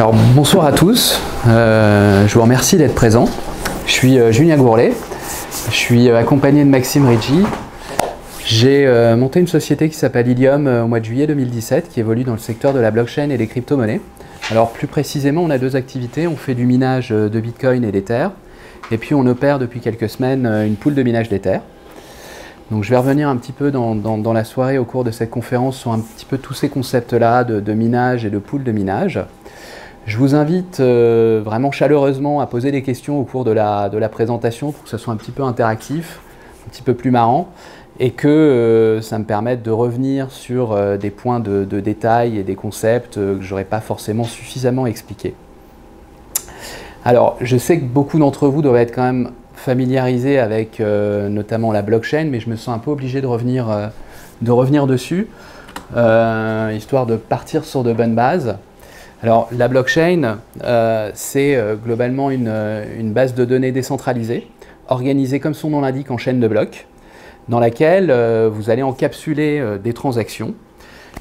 Alors, bonsoir à tous, je vous remercie d'être présents. Je suis Julien Gourlet, je suis accompagné de Maxime Ricci. J'ai monté une société qui s'appelle Ilium au mois de juillet 2017 qui évolue dans le secteur de la blockchain et des crypto-monnaies. Alors plus précisément, on a deux activités, on fait du minage de Bitcoin et d'Ether et puis on opère depuis quelques semaines une pool de minage d'Ether. Donc je vais revenir un petit peu dans la soirée au cours de cette conférence sur un petit peu tous ces concepts-là de minage et de pool de minage. Je vous invite vraiment chaleureusement à poser des questions au cours de la présentation pour que ce soit un petit peu interactif, un petit peu plus marrant et que ça me permette de revenir sur des points de détail et des concepts que je n'aurais pas forcément suffisamment expliqués. Alors, je sais que beaucoup d'entre vous doivent être quand même familiarisés avec notamment la blockchain, mais je me sens un peu obligé de revenir dessus, histoire de partir sur de bonnes bases. Alors, la blockchain, c'est globalement une base de données décentralisée, organisée comme son nom l'indique en chaîne de blocs, dans laquelle vous allez encapsuler des transactions.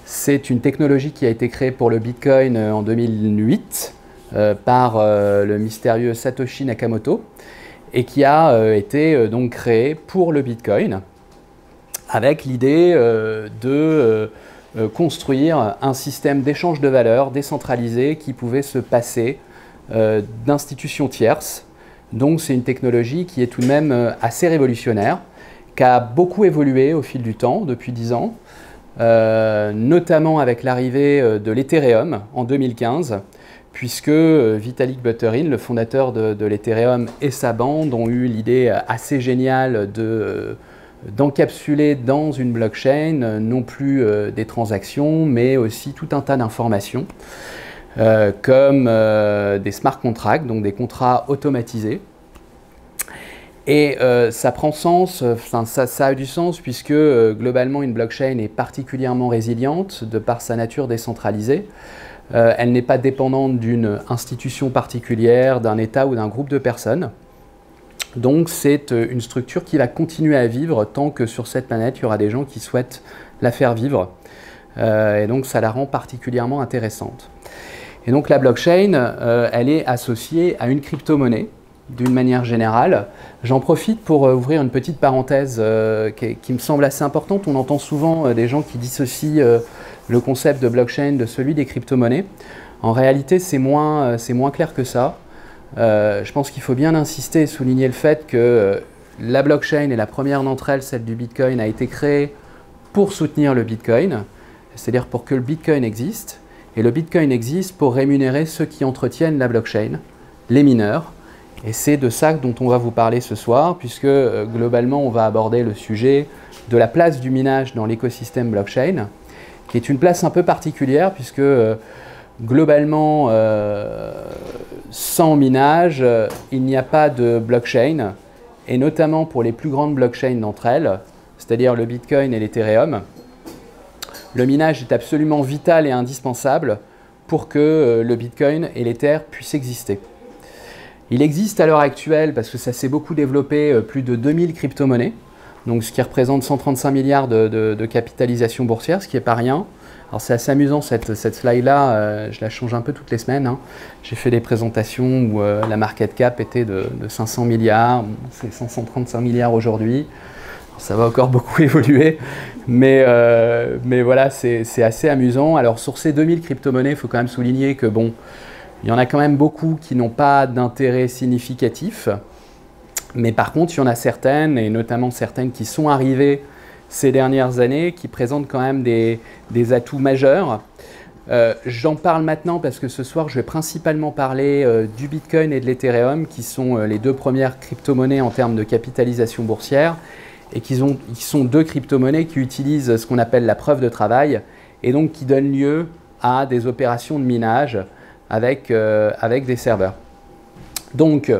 C'est une technologie qui a été créée pour le Bitcoin en 2008 par le mystérieux Satoshi Nakamoto et qui a été donc créée pour le Bitcoin avec l'idée de construire un système d'échange de valeurs décentralisé qui pouvait se passer d'institutions tierces. Donc c'est une technologie qui est tout de même assez révolutionnaire, qui a beaucoup évolué au fil du temps, depuis 10 ans, notamment avec l'arrivée de l'Ethereum en 2015, puisque Vitalik Buterin, le fondateur de l'Ethereum, et sa bande ont eu l'idée assez géniale d'encapsuler dans une blockchain non plus des transactions, mais aussi tout un tas d'informations, comme des smart contracts, donc des contrats automatisés. Et ça prend sens, ça a du sens puisque globalement une blockchain est particulièrement résiliente de par sa nature décentralisée. Elle n'est pas dépendante d'une institution particulière, d'un État ou d'un groupe de personnes. Donc c'est une structure qui va continuer à vivre tant que sur cette planète il y aura des gens qui souhaitent la faire vivre. Et donc ça la rend particulièrement intéressante. Et donc la blockchain, elle est associée à une crypto-monnaie d'une manière générale. J'en profite pour ouvrir une petite parenthèse qui me semble assez importante. On entend souvent des gens qui dissocient le concept de blockchain de celui des crypto-monnaies. En réalité, c'est moins clair que ça. Je pense qu'il faut bien insister et souligner le fait que la blockchain, et la première d'entre elles, celle du Bitcoin, a été créée pour soutenir le Bitcoin, c'est-à-dire pour que le Bitcoin existe. Et le Bitcoin existe pour rémunérer ceux qui entretiennent la blockchain, les mineurs. Et c'est de ça dont on va vous parler ce soir, puisque globalement, on va aborder le sujet de la place du minage dans l'écosystème blockchain, qui est une place un peu particulière, puisque globalement, sans minage, il n'y a pas de blockchain, et notamment pour les plus grandes blockchains d'entre elles, c'est-à-dire le Bitcoin et l'Ethereum, le minage est absolument vital et indispensable pour que le Bitcoin et l'Ether puissent exister. Il existe à l'heure actuelle, parce que ça s'est beaucoup développé, plus de 2000 crypto-monnaies, donc ce qui représente 135 milliards de capitalisation boursière, ce qui n'est pas rien. Alors c'est assez amusant cette slide-là, je la change un peu toutes les semaines. Hein. J'ai fait des présentations où la market cap était de 500 milliards, c'est 535 milliards aujourd'hui. Ça va encore beaucoup évoluer, mais voilà, c'est assez amusant. Alors sur ces 2000 crypto-monnaies, il faut quand même souligner que bon, il y en a quand même beaucoup qui n'ont pas d'intérêt significatif, mais par contre, il y en a certaines, et notamment certaines qui sont arrivées ces dernières années, qui présentent quand même des atouts majeurs. J'en parle maintenant parce que ce soir, je vais principalement parler du Bitcoin et de l'Ethereum, qui sont les deux premières crypto-monnaies en termes de capitalisation boursière, et qui sont deux crypto-monnaies qui utilisent ce qu'on appelle la preuve de travail, et donc qui donnent lieu à des opérations de minage avec des serveurs. Donc,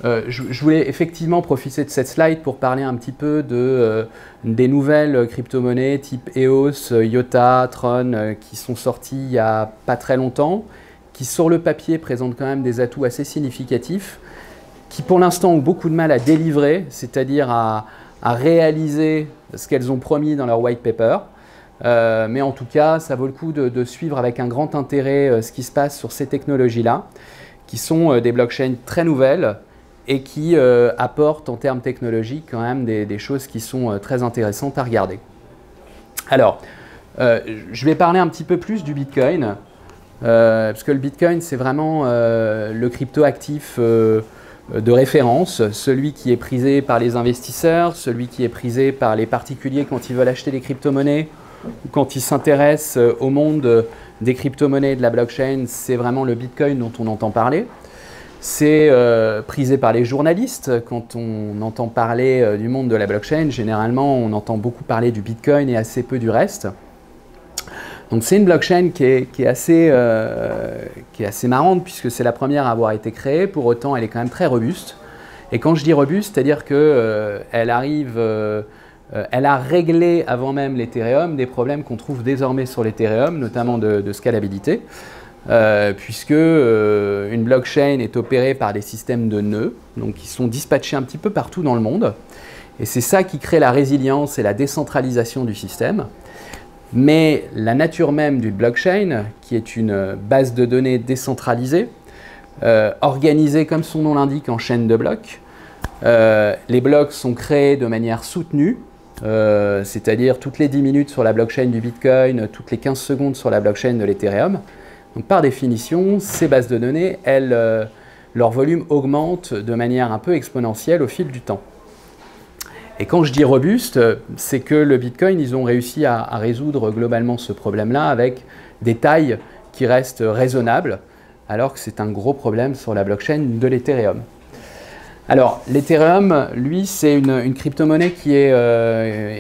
je voulais effectivement profiter de cette slide pour parler un petit peu des nouvelles crypto-monnaies type EOS, IOTA, Tron, qui sont sorties il n'y a pas très longtemps, qui sur le papier présentent quand même des atouts assez significatifs, qui pour l'instant ont beaucoup de mal à délivrer, c'est-à-dire à réaliser ce qu'elles ont promis dans leur white paper. mais en tout cas, ça vaut le coup de suivre avec un grand intérêt ce qui se passe sur ces technologies-là, qui sont des blockchains très nouvelles et qui apportent en termes technologiques quand même des choses qui sont très intéressantes à regarder. Alors, je vais parler un petit peu plus du Bitcoin, parce que le Bitcoin, c'est vraiment le crypto-actif de référence, celui qui est prisé par les investisseurs, celui qui est prisé par les particuliers quand ils veulent acheter des crypto-monnaies, ou quand ils s'intéressent au monde des crypto-monnaies et de la blockchain, c'est vraiment le Bitcoin dont on entend parler. C'est prisé par les journalistes. Quand on entend parler du monde de la blockchain, généralement, on entend beaucoup parler du Bitcoin et assez peu du reste. Donc c'est une blockchain qui est assez marrante, puisque c'est la première à avoir été créée. Pour autant, elle est quand même très robuste. Et quand je dis robuste, c'est-à-dire qu'elle elle a réglé avant même l'Ethereum des problèmes qu'on trouve désormais sur l'Ethereum, notamment de scalabilité. Puisque une blockchain est opérée par des systèmes de nœuds, donc qui sont dispatchés un petit peu partout dans le monde. Et c'est ça qui crée la résilience et la décentralisation du système. Mais la nature même du blockchain, qui est une base de données décentralisée, organisée comme son nom l'indique en chaîne de blocs, les blocs sont créés de manière soutenue, c'est-à-dire toutes les 10 minutes sur la blockchain du Bitcoin, toutes les 15 secondes sur la blockchain de l'Ethereum. Donc par définition, ces bases de données, leur volume augmente de manière un peu exponentielle au fil du temps. Et quand je dis robuste, c'est que le Bitcoin, ils ont réussi à résoudre globalement ce problème-là avec des tailles qui restent raisonnables, alors que c'est un gros problème sur la blockchain de l'Ethereum. Alors, l'Ethereum, lui, c'est une crypto-monnaie qui est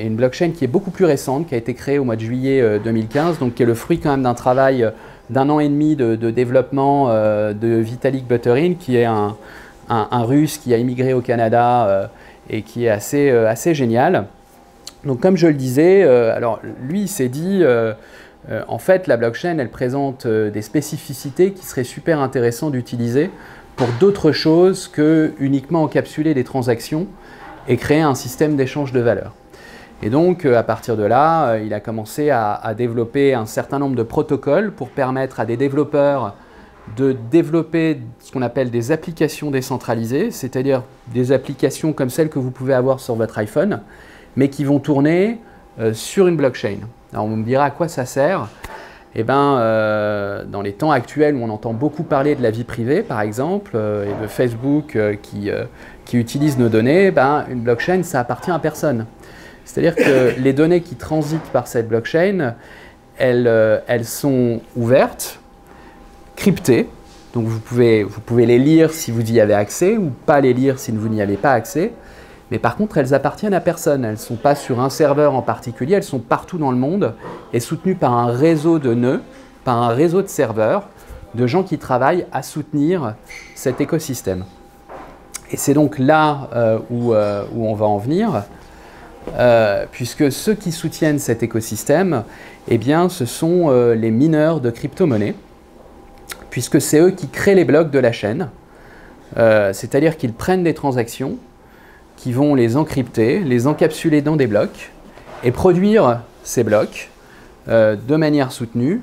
une blockchain qui est beaucoup plus récente, qui a été créée au mois de juillet 2015, donc qui est le fruit quand même d'un travail d'1 an et demi de développement de Vitalik Buterin, qui est un Russe qui a immigré au Canada et qui est assez génial. Donc comme je le disais, alors lui il s'est dit, en fait la blockchain elle présente des spécificités qui seraient super intéressantes d'utiliser pour d'autres choses que uniquement encapsuler des transactions et créer un système d'échange de valeur. Et donc à partir de là, il a commencé à développer un certain nombre de protocoles pour permettre à des développeurs de développer ce qu'on appelle des applications décentralisées, c'est-à-dire des applications comme celles que vous pouvez avoir sur votre iPhone, mais qui vont tourner sur une blockchain. Alors on me dira à quoi ça sert. Eh bien, dans les temps actuels où on entend beaucoup parler de la vie privée, par exemple, et de Facebook qui utilise nos données, une blockchain, ça appartient à personne. C'est-à-dire que les données qui transitent par cette blockchain, elles sont ouvertes, cryptées, donc vous pouvez les lire si vous y avez accès ou pas les lire si vous n'y avez pas accès, mais par contre elles appartiennent à personne, elles ne sont pas sur un serveur en particulier, elles sont partout dans le monde et soutenues par un réseau de nœuds, par un réseau de serveurs, de gens qui travaillent à soutenir cet écosystème. Et c'est donc là où on va en venir, puisque ceux qui soutiennent cet écosystème, eh bien, ce sont les mineurs de crypto-monnaies, puisque c'est eux qui créent les blocs de la chaîne, c'est-à-dire qu'ils prennent des transactions, qui vont les encrypter, les encapsuler dans des blocs, et produire ces blocs de manière soutenue,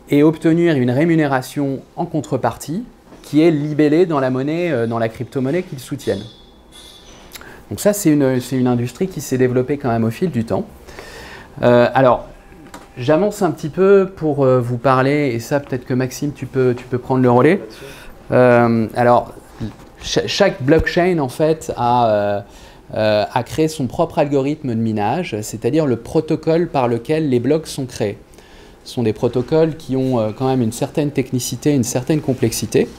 et obtenir une rémunération en contrepartie, qui est libellée dans la monnaie, dans la crypto-monnaie qu'ils soutiennent. Donc ça, c'est une industrie qui s'est développée quand même au fil du temps. Alors, j'avance un petit peu pour vous parler, et ça peut-être que Maxime, tu peux prendre le relais. Alors, chaque blockchain en fait a créé son propre algorithme de minage, c'est-à-dire le protocole par lequel les blocs sont créés. Ce sont des protocoles qui ont quand même une certaine technicité, une certaine complexité.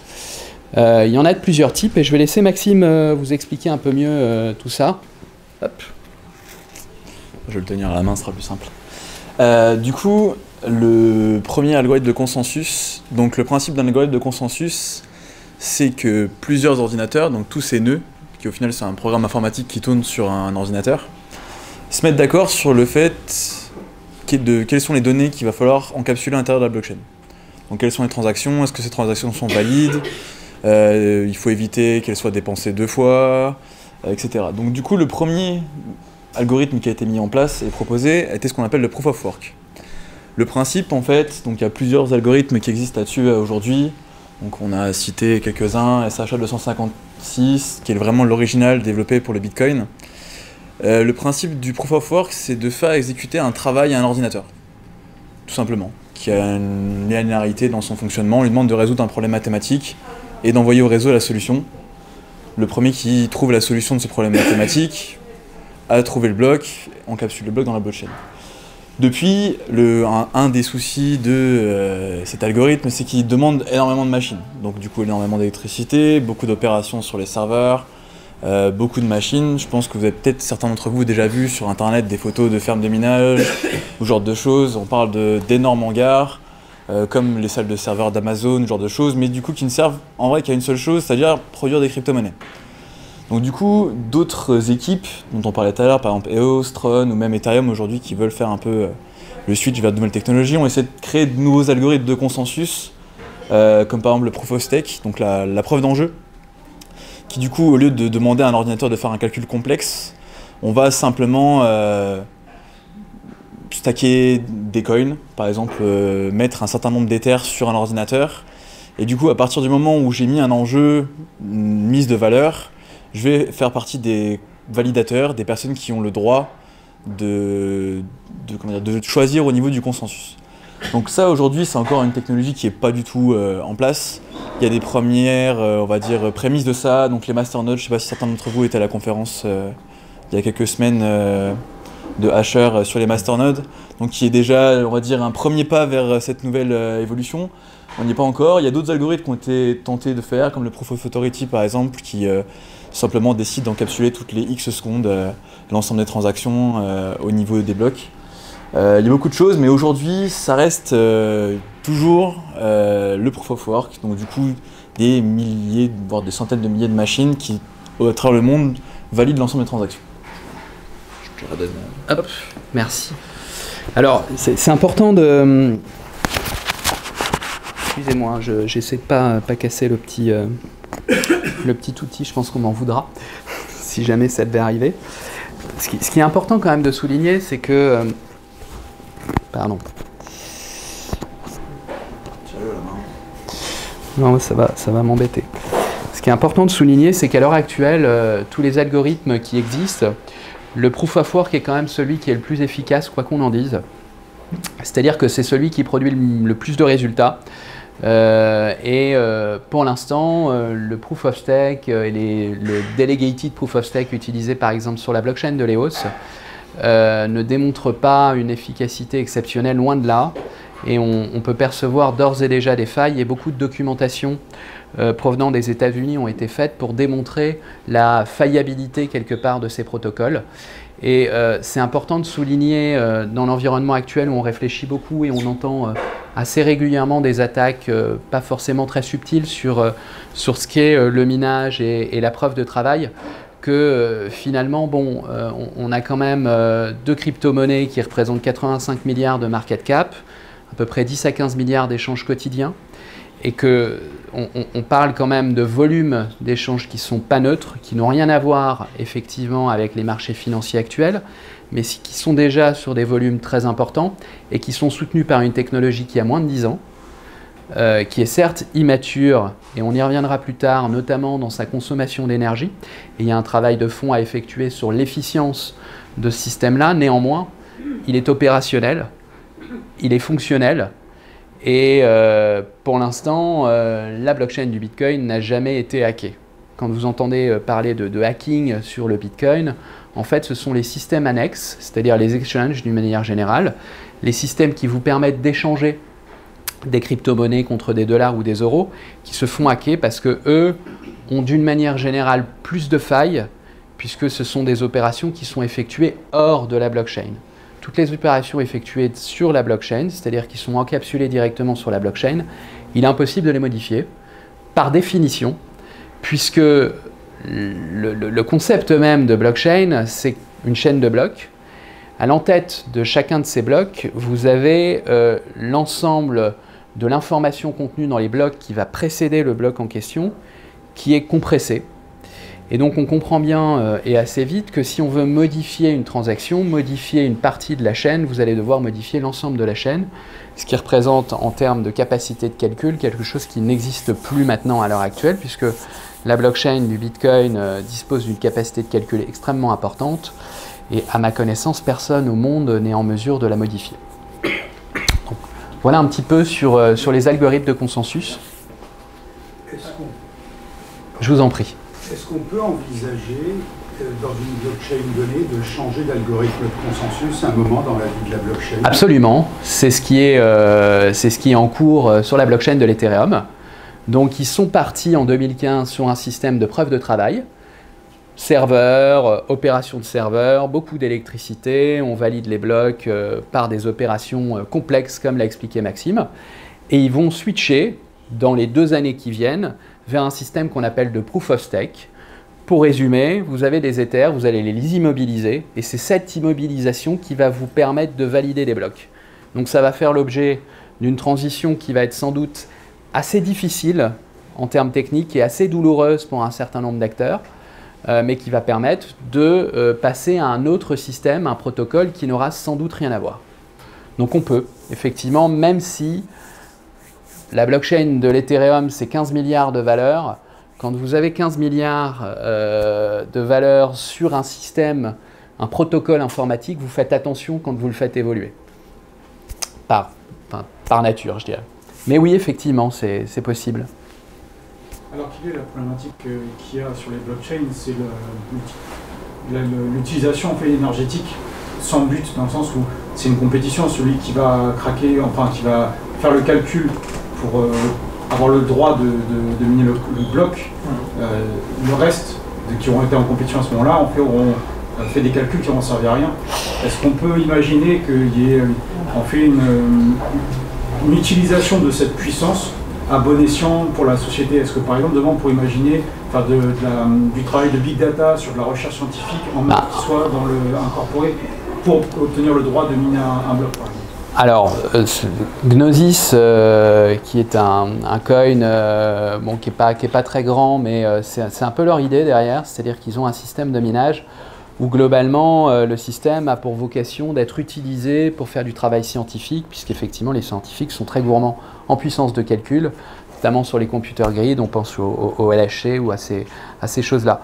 Il y en a de plusieurs types et je vais laisser Maxime vous expliquer un peu mieux tout ça. Hop. Je vais le tenir à la main, ce sera plus simple. Du coup, le premier algorithme de consensus, donc le principe d'un algorithme de consensus, c'est que plusieurs ordinateurs, donc tous ces nœuds, qui au final c'est un programme informatique qui tourne sur un ordinateur, se mettent d'accord sur le fait de quelles sont les données qu'il va falloir encapsuler à l'intérieur de la blockchain. Donc quelles sont les transactions, est-ce que ces transactions sont valides, il faut éviter qu'elles soient dépensées 2 fois, etc. Donc du coup, le premier algorithme qui a été mis en place et proposé était ce qu'on appelle le proof of work. Le principe, en fait, donc il y a plusieurs algorithmes qui existent là-dessus aujourd'hui. Donc on a cité quelques-uns, SHA-256, qui est vraiment l'original développé pour le Bitcoin. Le principe du Proof of Work, c'est de faire exécuter un travail à un ordinateur, tout simplement, qui a une linéarité dans son fonctionnement. On lui demande de résoudre un problème mathématique et d'envoyer au réseau la solution. Le premier qui trouve la solution de ce problème mathématique a trouvé le bloc, encapsule le bloc dans la blockchain. Depuis, un des soucis de cet algorithme, c'est qu'il demande énormément de machines. Donc du coup, énormément d'électricité, beaucoup d'opérations sur les serveurs, beaucoup de machines. Je pense que vous avez peut-être, certains d'entre vous, déjà vu sur Internet des photos de fermes de minage, ou ce genre de choses. On parle d'énormes hangars, comme les salles de serveurs d'Amazon, ce genre de choses, mais du coup qui ne servent en vrai qu'à une seule chose, c'est-à-dire produire des crypto-monnaies. Donc du coup, d'autres équipes, dont on parlait tout à l'heure, par exemple EOS, Tron ou même Ethereum aujourd'hui, qui veulent faire un peu le switch vers de nouvelles technologies, ont essayé de créer de nouveaux algorithmes de consensus, comme par exemple le Proof of Stake, donc la preuve d'enjeu, qui du coup, au lieu de demander à un ordinateur de faire un calcul complexe, on va simplement stacker des coins, par exemple mettre un certain nombre d'Ethers sur un ordinateur, et du coup, à partir du moment où j'ai mis un enjeu, une mise de valeur, je vais faire partie des validateurs, des personnes qui ont le droit de choisir au niveau du consensus. Donc ça, aujourd'hui, c'est encore une technologie qui n'est pas du tout en place. Il y a des premières, on va dire, prémices de ça. Donc les masternodes, je ne sais pas si certains d'entre vous étaient à la conférence il y a quelques semaines de Hasher sur les masternodes. Donc qui est déjà, on va dire, un premier pas vers cette nouvelle évolution. On n'y est pas encore. Il y a d'autres algorithmes qui ont été tentés de faire, comme le Proof of Authority par exemple, qui simplement décide d'encapsuler toutes les X secondes l'ensemble des transactions au niveau des blocs. Il y a beaucoup de choses, mais aujourd'hui, ça reste toujours le Proof of Work. Donc du coup, des milliers, voire des centaines de milliers de machines qui, à travers le monde, valident l'ensemble des transactions. Hop, merci. Alors, c'est important de... Excusez-moi, j'essaie de pas casser le petit outil, je pense qu'on m'en voudra, si jamais ça devait arriver. Ce qui est important quand même de souligner, c'est que... pardon. Non, ça va m'embêter. Ce qui est important de souligner, c'est qu'à l'heure actuelle, tous les algorithmes qui existent, le Proof of Work est quand même celui qui est le plus efficace, quoi qu'on en dise. C'est-à-dire que c'est celui qui produit le plus de résultats. Pour l'instant, le Proof of Stake et le Delegated Proof of Stake utilisé par exemple sur la blockchain de l'EOS ne démontrent pas une efficacité exceptionnelle, loin de là. Et on peut percevoir d'ores et déjà des failles et beaucoup de documentation provenant des États-Unis ont été faites pour démontrer la faillibilité quelque part de ces protocoles. Et c'est important de souligner dans l'environnement actuel où on réfléchit beaucoup et on entend assez régulièrement des attaques pas forcément très subtiles sur ce qu'est le minage et la preuve de travail, que finalement, bon, on a quand même deux crypto-monnaies qui représentent 85 milliards de market cap, à peu près 10 à 15 milliards d'échanges quotidiens, et qu'on parle quand même de volumes d'échanges qui ne sont pas neutres, qui n'ont rien à voir effectivement avec les marchés financiers actuels, mais qui sont déjà sur des volumes très importants et qui sont soutenus par une technologie qui a moins de 10 ans, qui est certes immature, et on y reviendra plus tard, notamment dans sa consommation d'énergie. Et il y a un travail de fond à effectuer sur l'efficience de ce système-là. Néanmoins, il est opérationnel, il est fonctionnel, et pour l'instant, la blockchain du Bitcoin n'a jamais été hackée. Quand vous entendez parler de hacking sur le Bitcoin, en fait, ce sont les systèmes annexes, c'est-à-dire les exchanges d'une manière générale, les systèmes qui vous permettent d'échanger des crypto-monnaies contre des dollars ou des euros, qui se font hacker parce qu'eux ont d'une manière générale plus de failles, puisque ce sont des opérations qui sont effectuées hors de la blockchain. Toutes les opérations effectuées sur la blockchain, c'est-à-dire qui sont encapsulées directement sur la blockchain, il est impossible de les modifier, par définition, puisque le concept même de blockchain, c'est une chaîne de blocs. À l'entête de chacun de ces blocs, vous avez l'ensemble de l'information contenue dans les blocs qui va précéder le bloc en question, qui est compressé. Et donc on comprend bien et assez vite que si on veut modifier une transaction, modifier une partie de la chaîne, vous allez devoir modifier l'ensemble de la chaîne, ce qui représente en termes de capacité de calcul quelque chose qui n'existe plus maintenant à l'heure actuelle, puisque la blockchain du Bitcoin dispose d'une capacité de calcul extrêmement importante, et à ma connaissance, personne au monde n'est en mesure de la modifier. Donc, voilà un petit peu sur les algorithmes de consensus. Je vous en prie. Est-ce qu'on peut envisager, dans une blockchain donnée, de changer d'algorithme de consensus à un moment dans la vie de la blockchain? Absolument. C'est ce qui est en cours sur la blockchain de l'Ethereum. Donc, ils sont partis en 2015 sur un système de preuve de travail. Serveur, opération de serveur, beaucoup d'électricité. On valide les blocs par des opérations complexes, comme l'a expliqué Maxime. Et ils vont switcher, dans les 2 années qui viennent, vers un système qu'on appelle de Proof of Stake. Pour résumer, vous avez des Ethers, vous allez les immobiliser, et c'est cette immobilisation qui va vous permettre de valider des blocs. Donc ça va faire l'objet d'une transition qui va être sans doute assez difficile en termes techniques et assez douloureuse pour un certain nombre d'acteurs, mais qui va permettre de passer à un autre système, un protocole qui n'aura sans doute rien à voir. Donc on peut, effectivement, même si la blockchain de l'Ethereum, c'est 15 milliards de valeur. Quand vous avez 15 milliards de valeur sur un système, un protocole informatique, vous faites attention quand vous le faites évoluer. Par nature, je dirais. Mais oui, effectivement, c'est possible. Alors quelle est la problématique qu'il y a sur les blockchains? C'est l'utilisation énergétique sans but, dans le sens où c'est une compétition, celui qui va craquer, enfin qui va faire le calcul pour avoir le droit de miner le bloc. Le reste qui auront été en compétition à ce moment-là auront fait des calculs qui n'auront servi à rien. Est-ce qu'on peut imaginer qu'il y ait une utilisation de cette puissance à bon escient pour la société? Est-ce que par exemple demain on pourrait imaginer du travail de big data sur de la recherche scientifique qui soit incorporé pour obtenir le droit de miner un bloc par exemple? Alors, Gnosis, qui est un coin qui n'est pas très grand, mais c'est un peu leur idée derrière, c'est-à-dire qu'ils ont un système de minage où globalement le système a pour vocation d'être utilisé pour faire du travail scientifique, puisqu'effectivement les scientifiques sont très gourmands en puissance de calcul, notamment sur les computer grid, on pense au LHC ou à ces choses-là.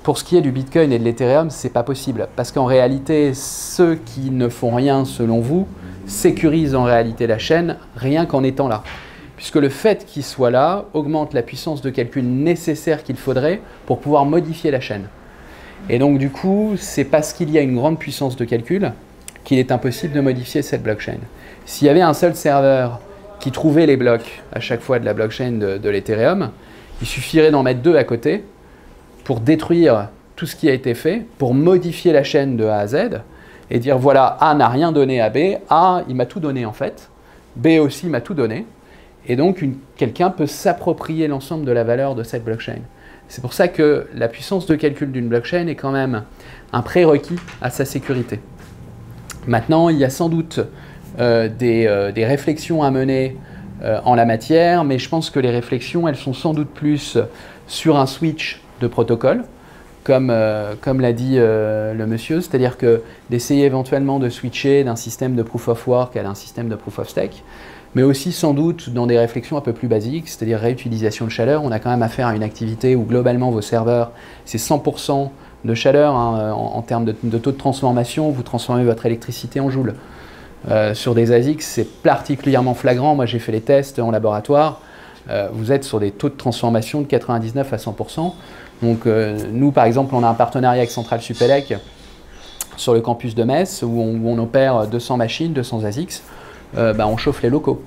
Pour ce qui est du Bitcoin et de l'Ethereum, c'est pas possible, parce qu'en réalité, ceux qui ne font rien selon vous sécurisent en réalité la chaîne rien qu'en étant là. Puisque le fait qu'ils soient là augmente la puissance de calcul nécessaire qu'il faudrait pour pouvoir modifier la chaîne. Et donc du coup, c'est parce qu'il y a une grande puissance de calcul qu'il est impossible de modifier cette blockchain. S'il y avait un seul serveur qui trouvait les blocs à chaque fois de la blockchain de l'Ethereum, il suffirait d'en mettre 2 à côté pour détruire tout ce qui a été fait, pour modifier la chaîne de A à Z, et dire voilà, A n'a rien donné à B, A il m'a tout donné en fait, B aussi m'a tout donné, et donc quelqu'un peut s'approprier l'ensemble de la valeur de cette blockchain. C'est pour ça que la puissance de calcul d'une blockchain est quand même un prérequis à sa sécurité. Maintenant, il y a sans doute des réflexions à mener en la matière, mais je pense que les réflexions, elles sont sans doute plus sur un switch de protocole, comme l'a dit le monsieur, c'est-à-dire que d'essayer éventuellement de switcher d'un système de proof of work à un système de proof of stake, mais aussi sans doute dans des réflexions un peu plus basiques, c'est-à-dire réutilisation de chaleur. On a quand même affaire à une activité où globalement vos serveurs, c'est 100% de chaleur en termes de taux de transformation, vous transformez votre électricité en joules. Sur des ASIC, c'est particulièrement flagrant. Moi, j'ai fait les tests en laboratoire. Vous êtes sur des taux de transformation de 99 à 100%. Donc, nous, par exemple, on a un partenariat avec Centrale Supélec sur le campus de Metz où on opère 200 machines, 200 ASICs. On chauffe les locaux.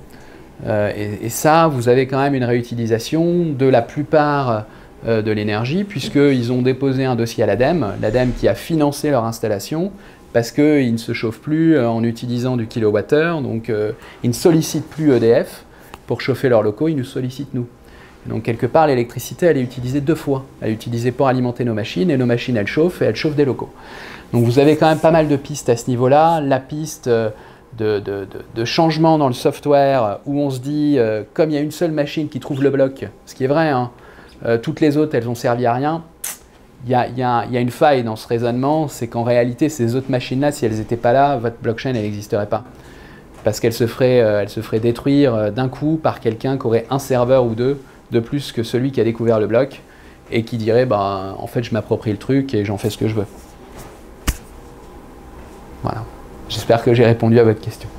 Et ça, vous avez quand même une réutilisation de la plupart de l'énergie, puisqu'ils ont déposé un dossier à l'ADEME qui a financé leur installation, parce qu'ils ne se chauffent plus en utilisant du kilowattheure, donc ils ne sollicitent plus EDF pour chauffer leurs locaux, ils nous sollicitent nous. Donc quelque part, l'électricité, elle est utilisée 2 fois. Elle est utilisée pour alimenter nos machines, et nos machines, elles chauffent, et elles chauffent des locaux. Donc vous avez quand même pas mal de pistes à ce niveau-là. La piste de changement dans le software, où on se dit, comme il y a une seule machine qui trouve le bloc, ce qui est vrai, hein, toutes les autres, elles ont servi à rien, y a une faille dans ce raisonnement, c'est qu'en réalité, ces autres machines-là, si elles n'étaient pas là, votre blockchain, elle n'existerait pas. Parce qu'elle se ferait détruire d'un coup par quelqu'un qui aurait un serveur ou deux de plus que celui qui a découvert le bloc et qui dirait, bah, en fait, je m'approprie le truc et j'en fais ce que je veux. Voilà. J'espère que j'ai répondu à votre question.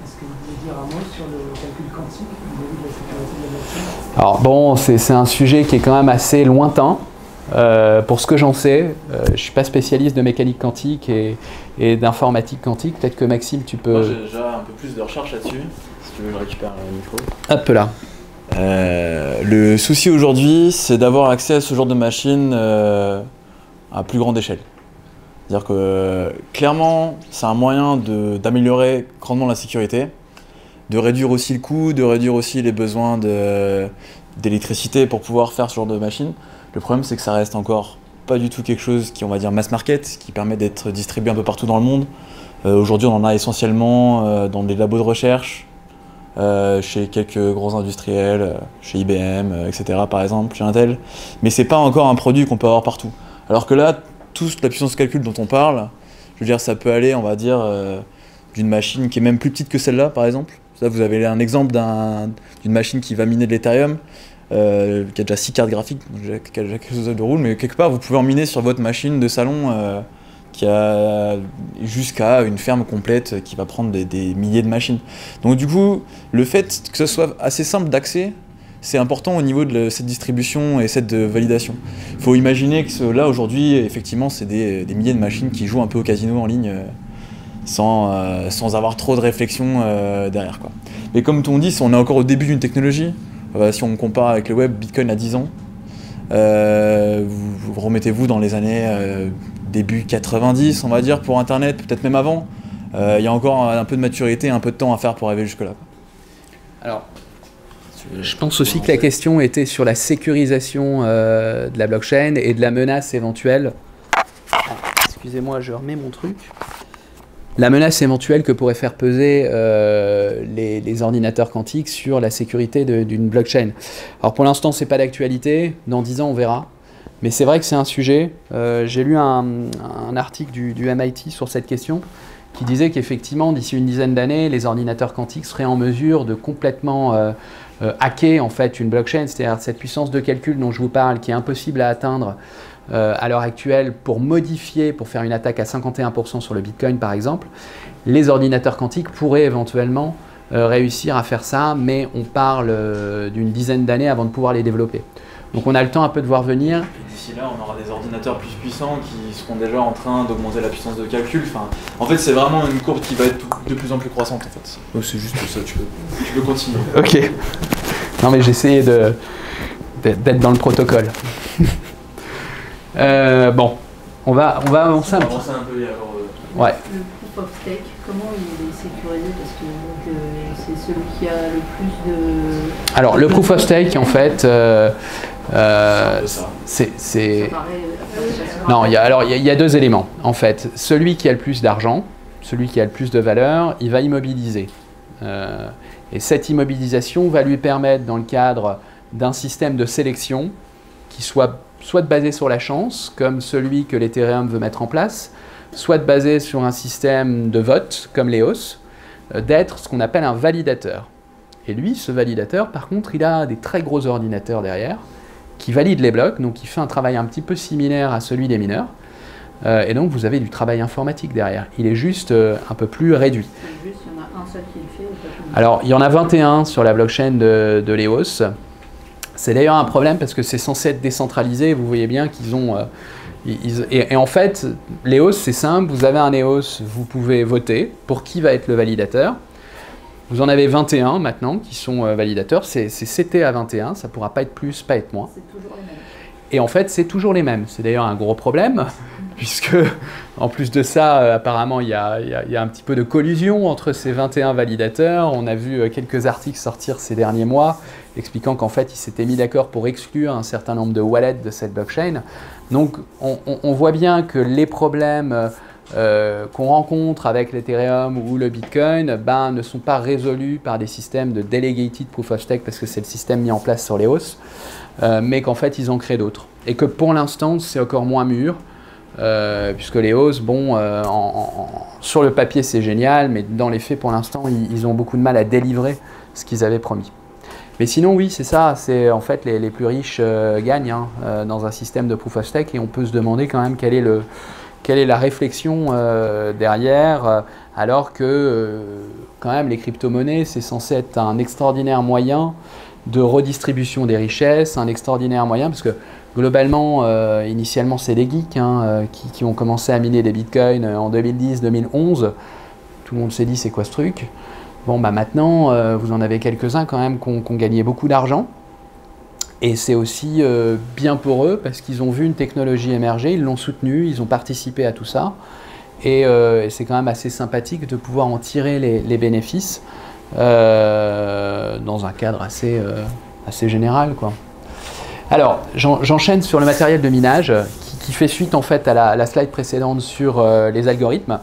Est-ce que vous voulez dire un mot sur le calcul quantique vis-à-vis de la sécurité de la blockchain? Alors bon, c'est un sujet qui est quand même assez lointain. Pour ce que j'en sais, je ne suis pas spécialiste de mécanique quantique et d'informatique quantique. Peut-être que Maxime, tu peux... Moi, j'ai déjà un peu plus de recherche là-dessus, si tu veux, je récupère le micro. Hop là. Le souci aujourd'hui, c'est d'avoir accès à ce genre de machine à plus grande échelle. C'est-à-dire que clairement, c'est un moyen d'améliorer grandement la sécurité, de réduire aussi le coût, de réduire aussi les besoins d'électricité pour pouvoir faire ce genre de machine. Le problème, c'est que ça reste encore pas du tout quelque chose qui, on va dire, mass market, qui permet d'être distribué un peu partout dans le monde. Aujourd'hui, on en a essentiellement dans des labos de recherche, chez quelques gros industriels, chez IBM, etc. par exemple, chez Intel. Mais c'est pas encore un produit qu'on peut avoir partout. Alors que là, toute la puissance de calcul dont on parle, je veux dire, ça peut aller, on va dire, d'une machine qui est même plus petite que celle-là, par exemple. Là, vous avez un exemple d'une machine qui va miner de l'Ethereum, qui a déjà 6 cartes graphiques, qui a déjà quelque chose de roule, mais quelque part, vous pouvez en miner sur votre machine de salon qui a jusqu'à une ferme complète qui va prendre des milliers de machines. Donc du coup, le fait que ce soit assez simple d'accès, c'est important au niveau de cette distribution et cette validation. Il faut imaginer que là, aujourd'hui, effectivement, c'est des milliers de machines qui jouent un peu au casino en ligne sans avoir trop de réflexion derrière, quoi. Mais comme on dit, on est encore au début d'une technologie. Si on compare avec le web, Bitcoin a 10 ans. Vous remettez-vous dans les années début 90, on va dire, pour Internet, peut-être même avant. Il y a encore un peu de maturité, un peu de temps à faire pour arriver jusque-là. Alors, je pense aussi que la question était sur la sécurisation de la blockchain et de la menace éventuelle. Excusez-moi, je remets mon truc. La menace éventuelle que pourraient faire peser les ordinateurs quantiques sur la sécurité d'une blockchain. Alors pour l'instant, ce n'est pas d'actualité. Dans 10 ans, on verra. Mais c'est vrai que c'est un sujet. J'ai lu un article du MIT sur cette question qui disait qu'effectivement, d'ici une dizaine d'années, les ordinateurs quantiques seraient en mesure de complètement hacker en fait, une blockchain, c'est-à-dire cette puissance de calcul dont je vous parle, qui est impossible à atteindre à l'heure actuelle pour modifier, pour faire une attaque à 51% sur le Bitcoin par exemple. Les ordinateurs quantiques pourraient éventuellement réussir à faire ça, mais on parle d'une dizaine d'années avant de pouvoir les développer. Donc on a le temps un peu de voir venir. Et d'ici là, on aura des ordinateurs plus puissants qui seront déjà en train d'augmenter la puissance de calcul. Enfin, en fait, c'est vraiment une courbe qui va être de plus en plus croissante. En fait. Oh, c'est juste ça, tu peux continuer. Ok. Non mais j'essayais d'être dans le protocole. Bon, on va avancer un peu. Ouais. Le proof of stake, comment il est sécurisé? Parce que c'est celui qui a le plus de... Alors le proof of stake, en fait, non, il y a deux éléments. En fait, celui qui a le plus d'argent, celui qui a le plus de valeur, il va immobiliser. Et cette immobilisation va lui permettre, dans le cadre d'un système de sélection qui soit basé sur la chance, comme celui que l'Ethereum veut mettre en place, soit basé sur un système de vote, comme l'EOS, d'être ce qu'on appelle un validateur. Et lui, ce validateur, par contre, il a des très gros ordinateurs derrière, qui valident les blocs, donc il fait un travail un petit peu similaire à celui des mineurs, et donc vous avez du travail informatique derrière. Il est juste un peu plus réduit. Il y en a un seul qui le fait. Alors, il y en a 21 sur la blockchain de l'EOS. C'est d'ailleurs un problème parce que c'est censé être décentralisé. Vous voyez bien qu'ils ont... et en fait, l'EOS, c'est simple. Vous avez un EOS, vous pouvez voter pour qui va être le validateur. Vous en avez 21 maintenant qui sont validateurs. C'est CT à 21. Ça ne pourra pas être plus, pas être moins. C'est toujours les mêmes. Et en fait, c'est toujours les mêmes. C'est d'ailleurs un gros problème, puisque en plus de ça, apparemment, il y a un petit peu de collusion entre ces 21 validateurs. On a vu quelques articles sortir ces derniers mois expliquant qu'en fait, ils s'étaient mis d'accord pour exclure un certain nombre de wallets de cette blockchain. Donc, on voit bien que les problèmes qu'on rencontre avec l'Ethereum ou le Bitcoin ne sont pas résolus par des systèmes de delegated proof of stake, parce que c'est le système mis en place sur l'EOS, mais qu'en fait, ils en créent d'autres. et que pour l'instant, c'est encore moins mûr, puisque les hausses, bon, sur le papier, c'est génial, mais dans les faits, pour l'instant, ils ont beaucoup de mal à délivrer ce qu'ils avaient promis. Mais sinon, oui, c'est ça, c'est en fait les plus riches gagnent hein, dans un système de proof of stake, et on peut se demander quand même quelle est la réflexion derrière, alors que quand même les crypto-monnaies, c'est censé être un extraordinaire moyen de redistribution des richesses, un extraordinaire moyen, parce que globalement, initialement, c'est des geeks hein, qui ont commencé à miner des bitcoins en 2010-2011. Tout le monde s'est dit, c'est quoi ce truc? Bon, bah maintenant, vous en avez quelques-uns quand même qui ont gagné beaucoup d'argent. Et c'est aussi bien pour eux, parce qu'ils ont vu une technologie émerger, ils l'ont soutenue, ils ont participé à tout ça. Et c'est quand même assez sympathique de pouvoir en tirer les bénéfices dans un cadre assez général, quoi. Alors, j'enchaîne sur le matériel de minage, qui fait suite en fait à la slide précédente sur les algorithmes.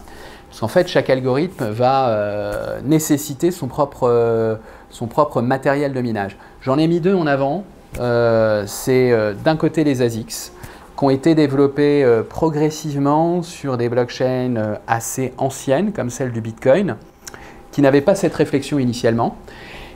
Parce qu'en fait, chaque algorithme va nécessiter son propre matériel de minage. J'en ai mis deux en avant. C'est d'un côté les ASICs, qui ont été développés progressivement sur des blockchains assez anciennes, comme celle du Bitcoin, qui n'avaient pas cette réflexion initialement.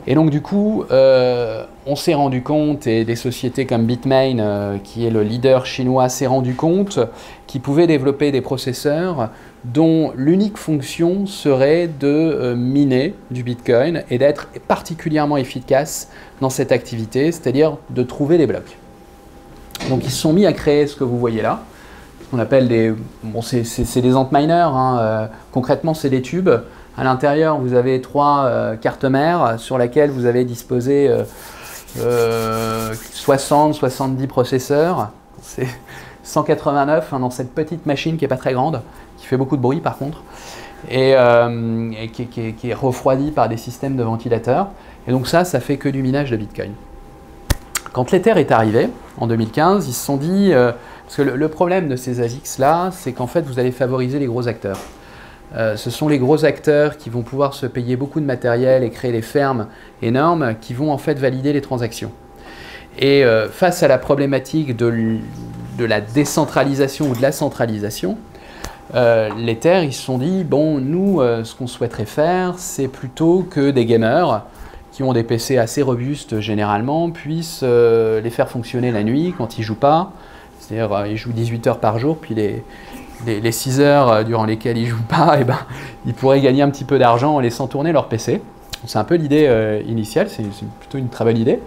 Et donc du coup, on s'est rendu compte, et des sociétés comme Bitmain, qui est le leader chinois, s'est rendu compte qu'ils pouvaient développer des processeurs dont l'unique fonction serait de miner du Bitcoin et d'être particulièrement efficace dans cette activité, c'est-à-dire de trouver les blocs. Donc ils se sont mis à créer ce que vous voyez là, ce qu'on appelle des... Bon, c'est des antminers, hein, concrètement c'est des tubes. À l'intérieur, vous avez 3 cartes mères sur lesquelles vous avez disposé 60-70 processeurs. C'est 189 hein, dans cette petite machine qui n'est pas très grande, qui fait beaucoup de bruit par contre, et qui est refroidie par des systèmes de ventilateurs. Et donc ça fait que du minage de Bitcoin. Quand l'Ether est arrivé, en 2015, ils se sont dit... parce que le problème de ces ASICs-là, c'est qu'en fait, vous allez favoriser les gros acteurs. Ce sont les gros acteurs qui vont pouvoir se payer beaucoup de matériel et créer des fermes énormes qui vont en fait valider les transactions. Et face à la problématique de la décentralisation ou de la centralisation, l'Ether, ils se sont dit, bon, nous, ce qu'on souhaiterait faire, c'est plutôt que des gamers qui ont des PC assez robustes généralement puissent les faire fonctionner la nuit quand ils ne jouent pas. C'est-à-dire, ils jouent 18 heures par jour, puis les 6 heures durant lesquelles ils ne jouent pas, eh ben, ils pourraient gagner un petit peu d'argent en laissant tourner leur PC. C'est un peu l'idée initiale, c'est plutôt une très bonne idée.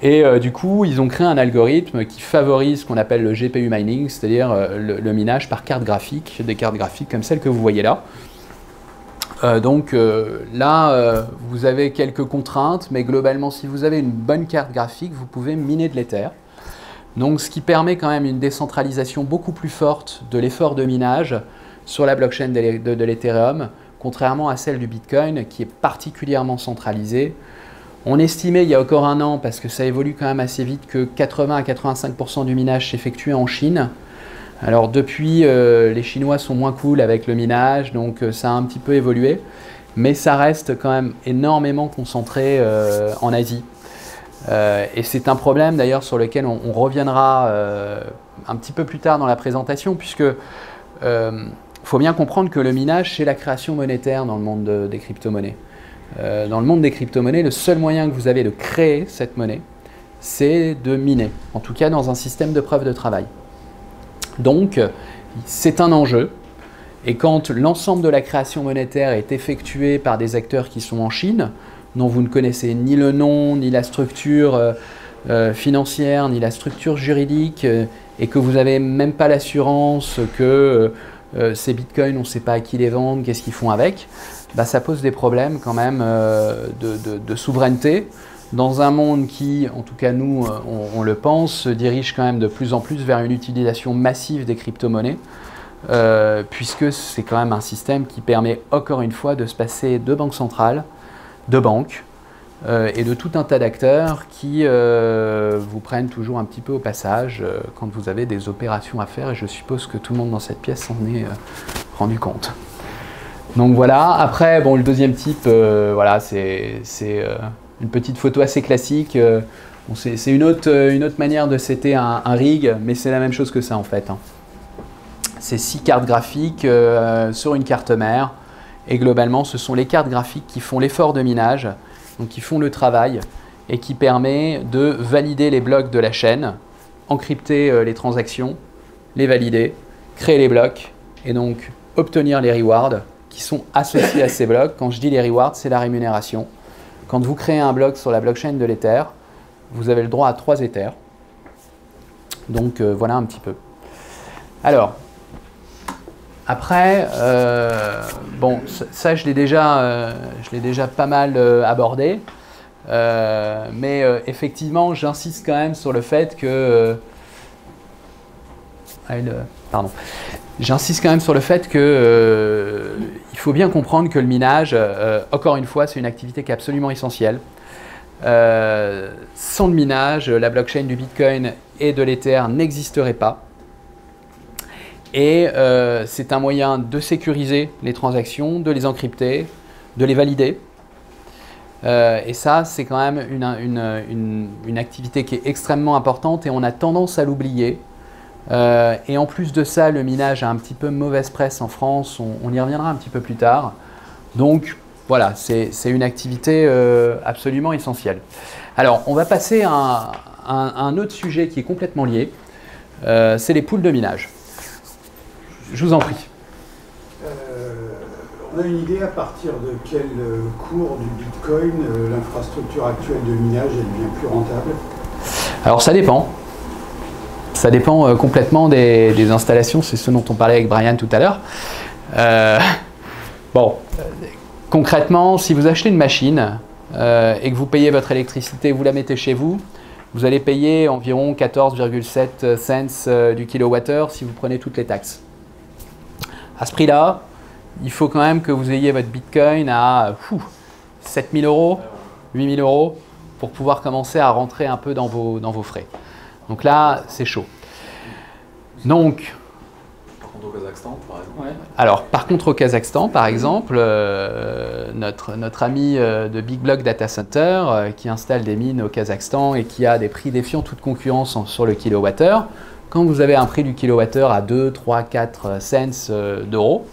Et du coup, ils ont créé un algorithme qui favorise ce qu'on appelle le GPU mining, c'est-à-dire le minage par carte graphique, des cartes graphiques comme celles que vous voyez là. Donc là, vous avez quelques contraintes, mais globalement, si vous avez une bonne carte graphique, vous pouvez miner de l'Ether. Donc, ce qui permet quand même une décentralisation beaucoup plus forte de l'effort de minage sur la blockchain de l'Ethereum, contrairement à celle du Bitcoin, qui est particulièrement centralisée. On estimait il y a encore un an, parce que ça évolue quand même assez vite, que 80 à 85% du minage s'effectuait en Chine. Alors depuis, les Chinois sont moins cool avec le minage, donc ça a un petit peu évolué, mais ça reste quand même énormément concentré en Asie. Et c'est un problème d'ailleurs sur lequel on reviendra un petit peu plus tard dans la présentation, puisque faut bien comprendre que le minage, c'est la création monétaire dans le monde des crypto-monnaies. Dans le monde des crypto-monnaies, le seul moyen que vous avez de créer cette monnaie, c'est de miner, en tout cas dans un système de preuve de travail. Donc, c'est un enjeu, et quand l'ensemble de la création monétaire est effectué par des acteurs qui sont en Chine, dont vous ne connaissez ni le nom, ni la structure financière, ni la structure juridique, et que vous n'avez même pas l'assurance que ces bitcoins, on ne sait pas à qui les vendre, qu'est-ce qu'ils font avec, bah, ça pose des problèmes quand même de souveraineté, dans un monde qui, en tout cas nous, on le pense, se dirige quand même de plus en plus vers une utilisation massive des crypto-monnaies, puisque c'est quand même un système qui permet encore une fois de se passer de banques centrales, de banques et de tout un tas d'acteurs qui vous prennent toujours un petit peu au passage quand vous avez des opérations à faire, et je suppose que tout le monde dans cette pièce s'en est rendu compte. Donc voilà, après, bon, le deuxième type, voilà, c'est une petite photo assez classique. Bon, c'est une autre manière de setter un rig, mais c'est la même chose que ça en fait. Hein. C'est 6 cartes graphiques sur une carte mère. Et globalement, ce sont les cartes graphiques qui font l'effort de minage, donc qui font le travail, et qui permet de valider les blocs de la chaîne, encrypter les transactions, les valider, créer les blocs, et donc obtenir les rewards qui sont associés à ces blocs. Quand je dis les rewards, c'est la rémunération. Quand vous créez un bloc sur la blockchain de l'Ether, vous avez le droit à 3 Ethers. Donc voilà un petit peu. Alors, après, bon, ça je l'ai déjà pas mal abordé, mais effectivement, j'insiste quand même sur le fait que... J'insiste quand même sur le fait que il faut bien comprendre que le minage, encore une fois, c'est une activité qui est absolument essentielle. Sans le minage, la blockchain du Bitcoin et de l'Ether n'existerait pas. Et c'est un moyen de sécuriser les transactions, de les encrypter, de les valider. Et ça, c'est quand même une activité qui est extrêmement importante et on a tendance à l'oublier. Et en plus de ça, le minage a un petit peu mauvaise presse en France, on y reviendra un petit peu plus tard. Donc voilà, c'est une activité absolument essentielle. Alors, on va passer à un autre sujet qui est complètement lié, c'est les pools de minage. Je vous en prie. On a une idée à partir de quel cours du Bitcoin l'infrastructure actuelle de minage devient plus rentable? Alors ça dépend. Ça dépend complètement des installations, c'est ce dont on parlait avec Brian tout à l'heure. Bon, concrètement, si vous achetez une machine et que vous payez votre électricité, vous la mettez chez vous, vous allez payer environ 14,7 cents du kilowattheure si vous prenez toutes les taxes. À ce prix-là, il faut quand même que vous ayez votre Bitcoin à 7 000 €, 8 000 € pour pouvoir commencer à rentrer un peu dans vos frais. Donc là, c'est chaud. Donc, par contre, au Kazakhstan, par exemple. Ouais. Alors, par contre, au Kazakhstan, par exemple, notre ami de Big Block Data Center qui installe des mines au Kazakhstan et qui a des prix défiant toute concurrence sur le kilowattheure, quand vous avez un prix du kilowattheure à 2, 3, 4 cents d'euros,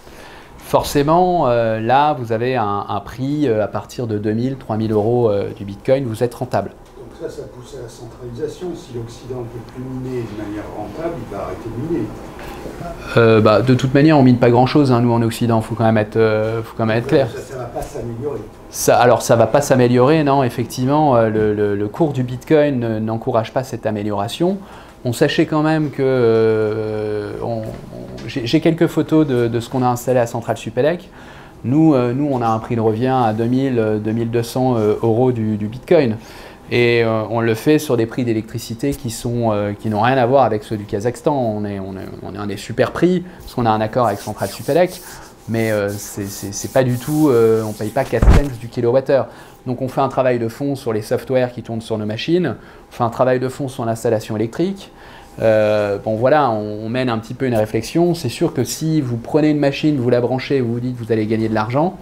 forcément, là, vous avez un prix à partir de 2 000, 3 000 € du Bitcoin, vous êtes rentable. Donc ça pousse à la centralisation. Si l'Occident ne peut plus miner de manière rentable, il va arrêter de miner. De toute manière, on mine pas grand-chose, hein, nous, en Occident, il faut quand même être clair. Ça ne va pas s'améliorer. Alors, ça ne va pas s'améliorer, non, effectivement, le cours du Bitcoin n'encourage pas cette amélioration. On sachait quand même que... j'ai quelques photos de ce qu'on a installé à Centrale Supélec. Nous, on a un prix de revient à 2000, 2200 € du Bitcoin. Et on le fait sur des prix d'électricité qui n'ont rien à voir avec ceux du Kazakhstan. On est un des super prix, parce qu'on a un accord avec Centrale Supélec. Mais c'est pas du tout, on ne paye pas 4 cents du kilowattheure. Donc on fait un travail de fond sur les softwares qui tournent sur nos machines, on fait un travail de fond sur l'installation électrique. Bon voilà, on mène un petit peu une réflexion. C'est sûr que si vous prenez une machine, vous la branchez, vous vous dites que vous allez gagner de l'argent.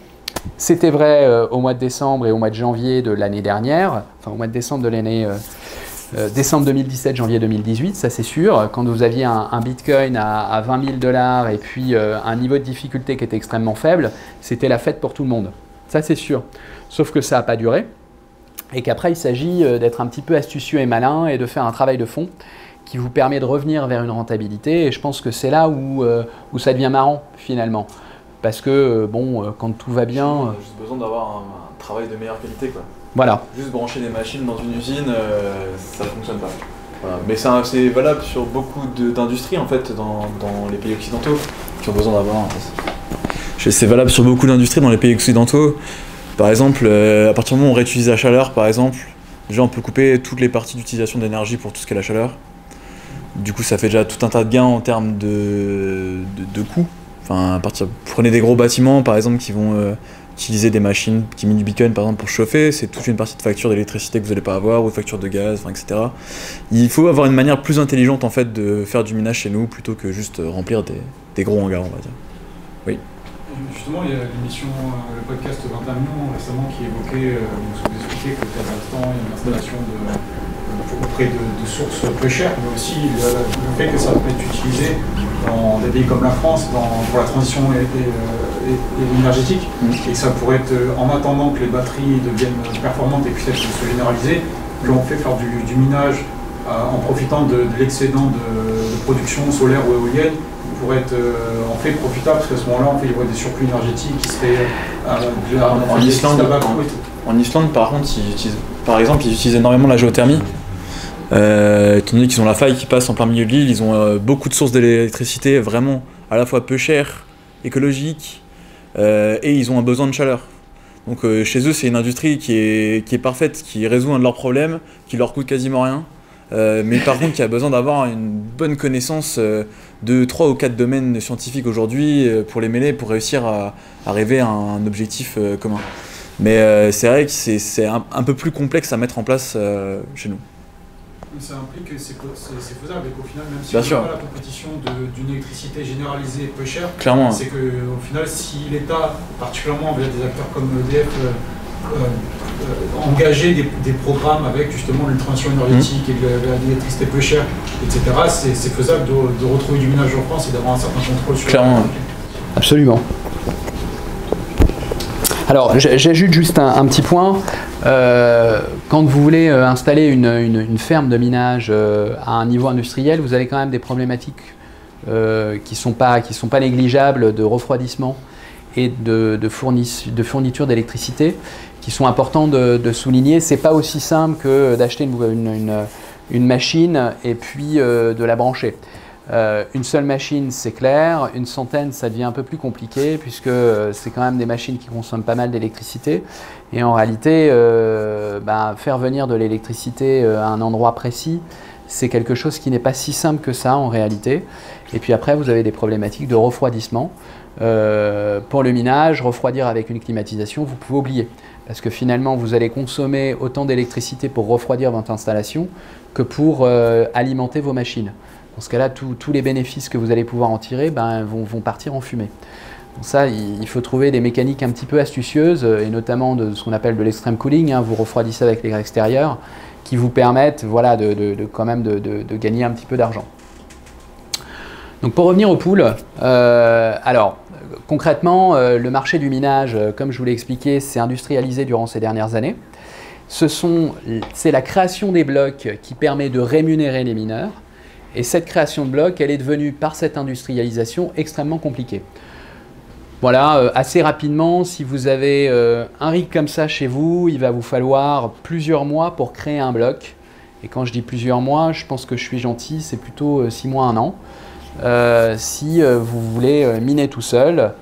C'était vrai au mois de décembre et au mois de janvier de l'année dernière, enfin au mois de décembre de l'année... décembre 2017, janvier 2018, ça c'est sûr. Quand vous aviez un Bitcoin à 20 000 $ et puis un niveau de difficulté qui était extrêmement faible, c'était la fête pour tout le monde. Ça c'est sûr. Sauf que ça n'a pas duré et qu'après il s'agit d'être un petit peu astucieux et malin et de faire un travail de fond qui vous permet de revenir vers une rentabilité. Et je pense que c'est là où ça devient marrant finalement. Parce que bon, quand tout va bien... On a juste besoin d'avoir un travail de meilleure qualité, quoi. Voilà. Juste brancher des machines dans une usine, ça ne fonctionne pas. Voilà. Mais c'est valable sur beaucoup d'industries en fait dans les pays occidentaux qui ont besoin d'avoir. C'est valable sur beaucoup d'industries dans les pays occidentaux. Par exemple, à partir du moment où on réutilise la chaleur, par exemple, déjà on peut couper toutes les parties d'utilisation d'énergie pour tout ce qui est la chaleur. Du coup, ça fait déjà tout un tas de gains en termes de coûts. Enfin, prenez des gros bâtiments par exemple qui vont utiliser des machines qui minent du Bitcoin par exemple pour chauffer, c'est toute une partie de facture d'électricité que vous n'allez pas avoir ou de facture de gaz, enfin, etc. Il faut avoir une manière plus intelligente en fait de faire du minage chez nous plutôt que juste remplir des gros hangars, on va dire. Oui. Justement, il y a l'émission, le podcast 21 millions récemment qui évoquait, vous expliquait que le Kazakhstan, il y a une installation de auprès de sources peu chères, mais aussi le fait que ça peut être utilisé dans des pays comme la France pour la transition énergétique, et que ça pourrait être, en attendant que les batteries deviennent performantes et puissent se généraliser, qu'on fait faire du minage en profitant de l'excédent de production solaire ou éolienne, pourrait être en fait profitable, parce qu'à ce moment-là, il y aurait des surplus énergétiques qui seraient en Islande, par contre, ils utilisent énormément la géothermie. Étant donné qu'ils ont la faille qui passe en plein milieu de l'île, ils ont beaucoup de sources d'électricité vraiment à la fois peu chères, écologiques, et ils ont un besoin de chaleur. Donc chez eux, c'est une industrie qui est parfaite, qui résout un de leurs problèmes, qui leur coûte quasiment rien, mais par contre qui a besoin d'avoir une bonne connaissance de 3 ou 4 domaines scientifiques aujourd'hui pour les mêler, pour réussir à arriver à un objectif commun. Mais c'est vrai que c'est un peu plus complexe à mettre en place chez nous. Ça implique que c'est faisable et qu'au final, même si Bien on sûr. n'a pas la compétition d'une électricité généralisée peu chère, Clairement. c'est qu'au final, si l'État, particulièrement via des acteurs comme EDF, engageait des programmes avec justement une transition énergétique et de l'électricité peu chère, etc., c'est faisable de retrouver du minage en France et d'avoir un certain contrôle sur Clairement. Absolument. Alors, j'ajoute juste un petit point. Quand vous voulez installer une ferme de minage à un niveau industriel, vous avez quand même des problématiques qui sont pas négligeables de refroidissement et de fourniture d'électricité, qui sont importants de souligner. C'est pas aussi simple que d'acheter une machine et puis de la brancher. Une seule machine, c'est clair. Une centaine, ça devient un peu plus compliqué puisque c'est quand même des machines qui consomment pas mal d'électricité. Et en réalité, faire venir de l'électricité à un endroit précis, c'est quelque chose qui n'est pas si simple que ça en réalité. Et puis après, vous avez des problématiques de refroidissement. Pour le minage, refroidir avec une climatisation, vous pouvez oublier. Parce que finalement, vous allez consommer autant d'électricité pour refroidir votre installation que pour alimenter vos machines. Dans ce cas-là, tous les bénéfices que vous allez pouvoir en tirer vont partir en fumée. Donc ça, il faut trouver des mécaniques un petit peu astucieuses, et notamment de ce qu'on appelle de l'extreme cooling, vous refroidissez avec l'air extérieur, qui vous permettent quand même de gagner un petit peu d'argent. Donc pour revenir aux poules, alors concrètement, le marché du minage, comme je vous l'ai expliqué, s'est industrialisé durant ces dernières années. C'est la création des blocs qui permet de rémunérer les mineurs. Et cette création de blocs, elle est devenue, par cette industrialisation, extrêmement compliquée. Voilà, assez rapidement, si vous avez un rig comme ça chez vous, il va vous falloir plusieurs mois pour créer un bloc. Et quand je dis plusieurs mois, je pense que je suis gentil, c'est plutôt 6 mois, 1 an. Si vous voulez miner tout seul.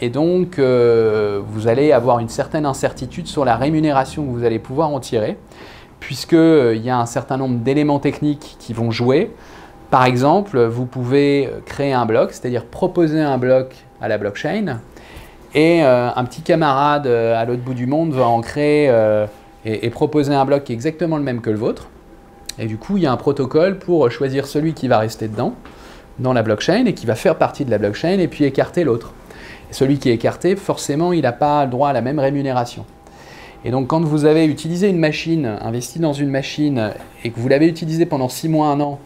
Et donc, vous allez avoir une certaine incertitude sur la rémunération que vous allez pouvoir en tirer, puisqu'il y a un certain nombre d'éléments techniques qui vont jouer. Par exemple, vous pouvez créer un bloc, c'est-à-dire proposer un bloc à la blockchain, et un petit camarade à l'autre bout du monde va en créer et proposer un bloc qui est exactement le même que le vôtre. Et du coup, il y a un protocole pour choisir celui qui va rester dedans, dans la blockchain, et qui va faire partie de la blockchain, et puis écarter l'autre. Celui qui est écarté, forcément, il n'a pas le droit à la même rémunération. Et donc, quand vous avez utilisé une machine, investi dans une machine, et que vous l'avez utilisée pendant 6 mois, 1 an,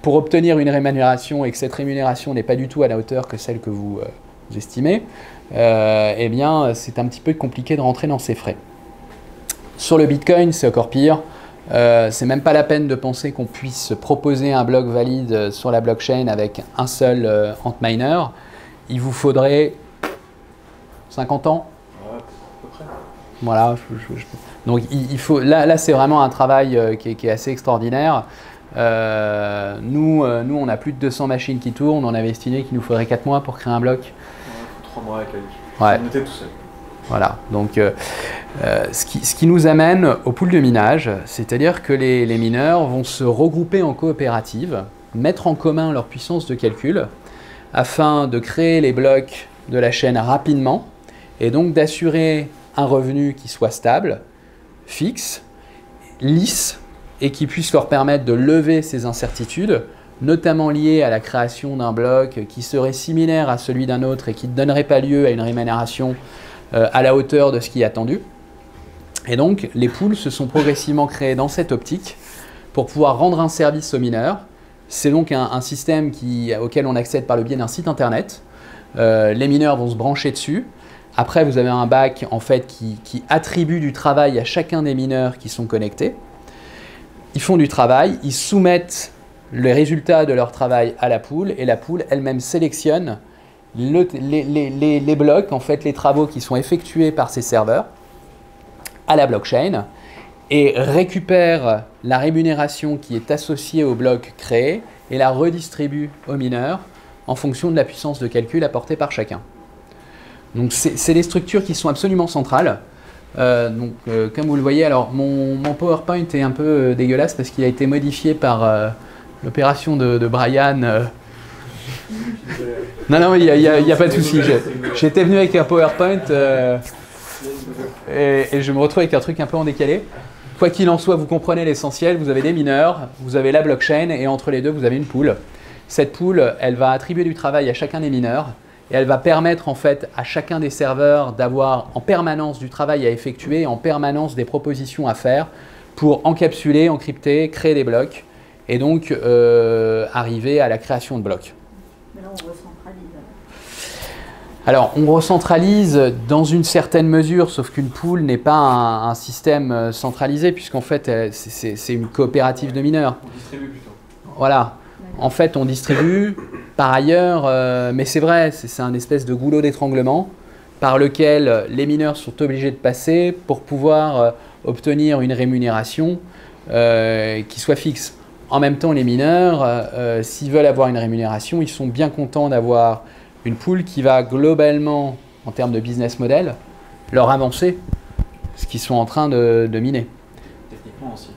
pour obtenir une rémunération, et que cette rémunération n'est pas du tout à la hauteur que celle que vous estimez, eh bien, c'est un petit peu compliqué de rentrer dans ces frais. Sur le Bitcoin, c'est encore pire. C'est même pas la peine de penser qu'on puisse proposer un bloc valide sur la blockchain avec un seul antminer. Il vous faudrait 50 ans. Ouais, à peu près. Voilà. Donc il faut, là c'est vraiment un travail qui est assez extraordinaire. Nous, on a plus de 200 machines qui tournent. On avait estimé qu'il nous faudrait 4 mois pour créer un bloc. Ouais, 3 mois avec Ouais. On était tout seul. Voilà, donc ce qui nous amène au pool de minage, c'est-à-dire que les mineurs vont se regrouper en coopérative, mettre en commun leur puissance de calcul, afin de créer les blocs de la chaîne rapidement, et donc d'assurer un revenu qui soit stable, fixe, lisse, et qui puisse leur permettre de lever ces incertitudes, notamment liées à la création d'un bloc qui serait similaire à celui d'un autre et qui ne donnerait pas lieu à une rémunération à la hauteur de ce qui est attendu. Et donc, les pools se sont progressivement créés dans cette optique pour pouvoir rendre un service aux mineurs. C'est donc un système auquel on accède par le biais d'un site internet. Les mineurs vont se brancher dessus. Après, vous avez un bac en fait, qui attribue du travail à chacun des mineurs qui sont connectés. Ils font du travail, ils soumettent les résultats de leur travail à la pool et la pool elle-même sélectionne les blocs, en fait, les travaux qui sont effectués par ces serveurs à la blockchain et récupère la rémunération qui est associée au bloc créé et la redistribue aux mineurs en fonction de la puissance de calcul apportée par chacun. Donc c'est des structures qui sont absolument centrales. Comme vous le voyez, alors mon PowerPoint est un peu dégueulasse parce qu'il a été modifié par l'opération de Brian. Non, il n'y a pas de souci. J'étais venu avec un PowerPoint et je me retrouve avec un truc un peu en décalé. Quoi qu'il en soit, vous comprenez l'essentiel. Vous avez des mineurs, vous avez la blockchain et entre les deux, vous avez une pool. Cette pool, elle va attribuer du travail à chacun des mineurs et elle va permettre en fait à chacun des serveurs d'avoir en permanence du travail à effectuer, en permanence des propositions à faire pour encapsuler, encrypter, créer des blocs et donc arriver à la création de blocs. Mais là, on recentralise. Alors, on recentralise dans une certaine mesure, sauf qu'une pool n'est pas un système centralisé, puisqu'en fait, c'est une coopérative de mineurs. On distribue plutôt. Voilà. En fait, on distribue. Par ailleurs, mais c'est vrai, c'est un espèce de goulot d'étranglement par lequel les mineurs sont obligés de passer pour pouvoir obtenir une rémunération qui soit fixe. En même temps, les mineurs, s'ils veulent avoir une rémunération, ils sont bien contents d'avoir une pool qui va globalement, en termes de business model, leur avancer ce qu'ils sont en train de miner. Techniquement aussi.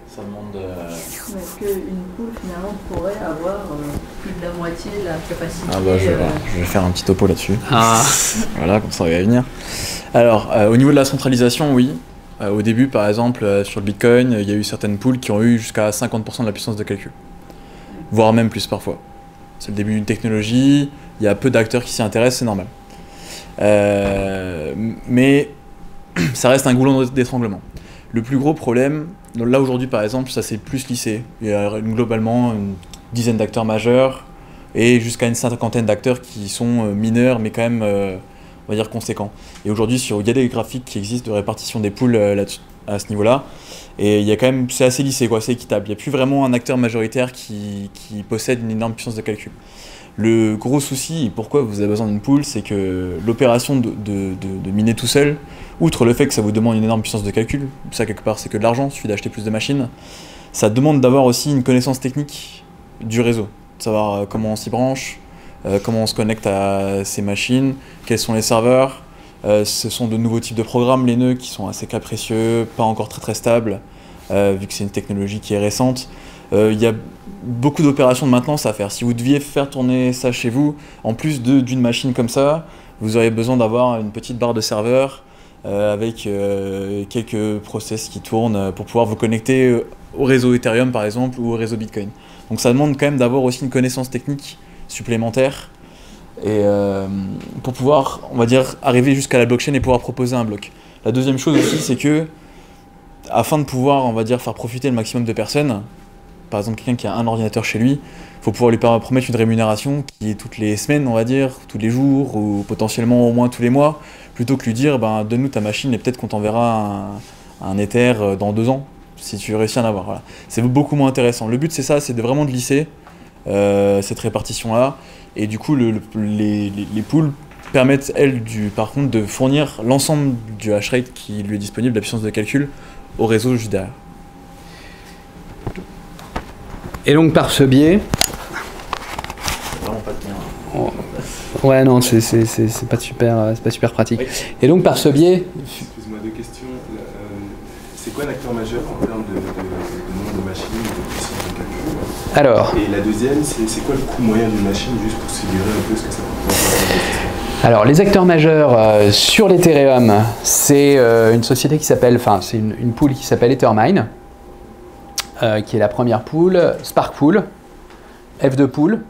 Ça demande... Est-ce qu'une pool, finalement, pourrait avoir plus de la moitié la capacité... Ah bah je vais faire un petit topo là-dessus. Ah. Voilà, comme ça on va y venir. Alors, au niveau de la centralisation, oui. Au début, par exemple, sur le Bitcoin, il y a eu certaines pools qui ont eu jusqu'à 50% de la puissance de calcul. Voire même plus parfois. C'est le début d'une technologie, il y a peu d'acteurs qui s'y intéressent, c'est normal. Mais ça reste un goulot d'étranglement. Le plus gros problème, là aujourd'hui par exemple, ça s'est plus lissé. Il y a globalement une dizaine d'acteurs majeurs et jusqu'à une cinquantaine d'acteurs qui sont mineurs mais quand même, on va dire, conséquents. Et aujourd'hui, il y a des graphiques qui existent de répartition des pools à ce niveau-là. Et il y a quand même, c'est assez lissé, quoi, c'est équitable. Il n'y a plus vraiment un acteur majoritaire qui possède une énorme puissance de calcul. Le gros souci, et pourquoi vous avez besoin d'une pool, c'est que l'opération de miner tout seul, outre le fait que ça vous demande une énorme puissance de calcul, ça quelque part c'est que de l'argent, il suffit d'acheter plus de machines, ça demande d'avoir aussi une connaissance technique du réseau, de savoir comment on s'y branche, comment on se connecte à ces machines, quels sont les serveurs. Ce sont de nouveaux types de programmes, les nœuds, qui sont assez capricieux, pas encore très stables, vu que c'est une technologie qui est récente. Il y a beaucoup d'opérations de maintenance à faire. Si vous deviez faire tourner ça chez vous, en plus d'une machine comme ça, vous auriez besoin d'avoir une petite barre de serveur avec quelques process qui tournent pour pouvoir vous connecter au réseau Ethereum par exemple ou au réseau Bitcoin. Donc ça demande quand même d'avoir aussi une connaissance technique supplémentaire et pour pouvoir, on va dire, arriver jusqu'à la blockchain et pouvoir proposer un bloc. La deuxième chose aussi, c'est que afin de pouvoir, on va dire, faire profiter le maximum de personnes, par exemple quelqu'un qui a un ordinateur chez lui, il faut pouvoir lui promettre une rémunération qui est toutes les semaines, on va dire, tous les jours ou potentiellement au moins tous les mois, plutôt que lui dire donne-nous ta machine et peut-être qu'on t'enverra un Ether dans 2 ans si tu réussis à en avoir. Voilà. C'est beaucoup moins intéressant. Le but c'est ça, c'est vraiment de lisser cette répartition-là. Et du coup, les pools permettent, elles, par contre, de fournir l'ensemble du hash rate qui lui est disponible, la puissance de calcul, au réseau juste derrière. Et donc, par ce biais... C'est vraiment pas de bien. Ouais, non, c'est pas super pratique. Oui. Et donc, par ce biais... Excuse-moi, 2 questions. C'est quoi l'acteur majeur en termes de nombre de machines, de puissance de calcul? Alors... Et la deuxième, c'est quoi le coût moyen d'une machine, juste pour figurer un peu ce que ça représente? Alors, les acteurs majeurs sur l'Ethereum, c'est une société qui s'appelle... Enfin, c'est une pool qui s'appelle Ethermine, qui est la première pool, Spark Pool, F2 Pool.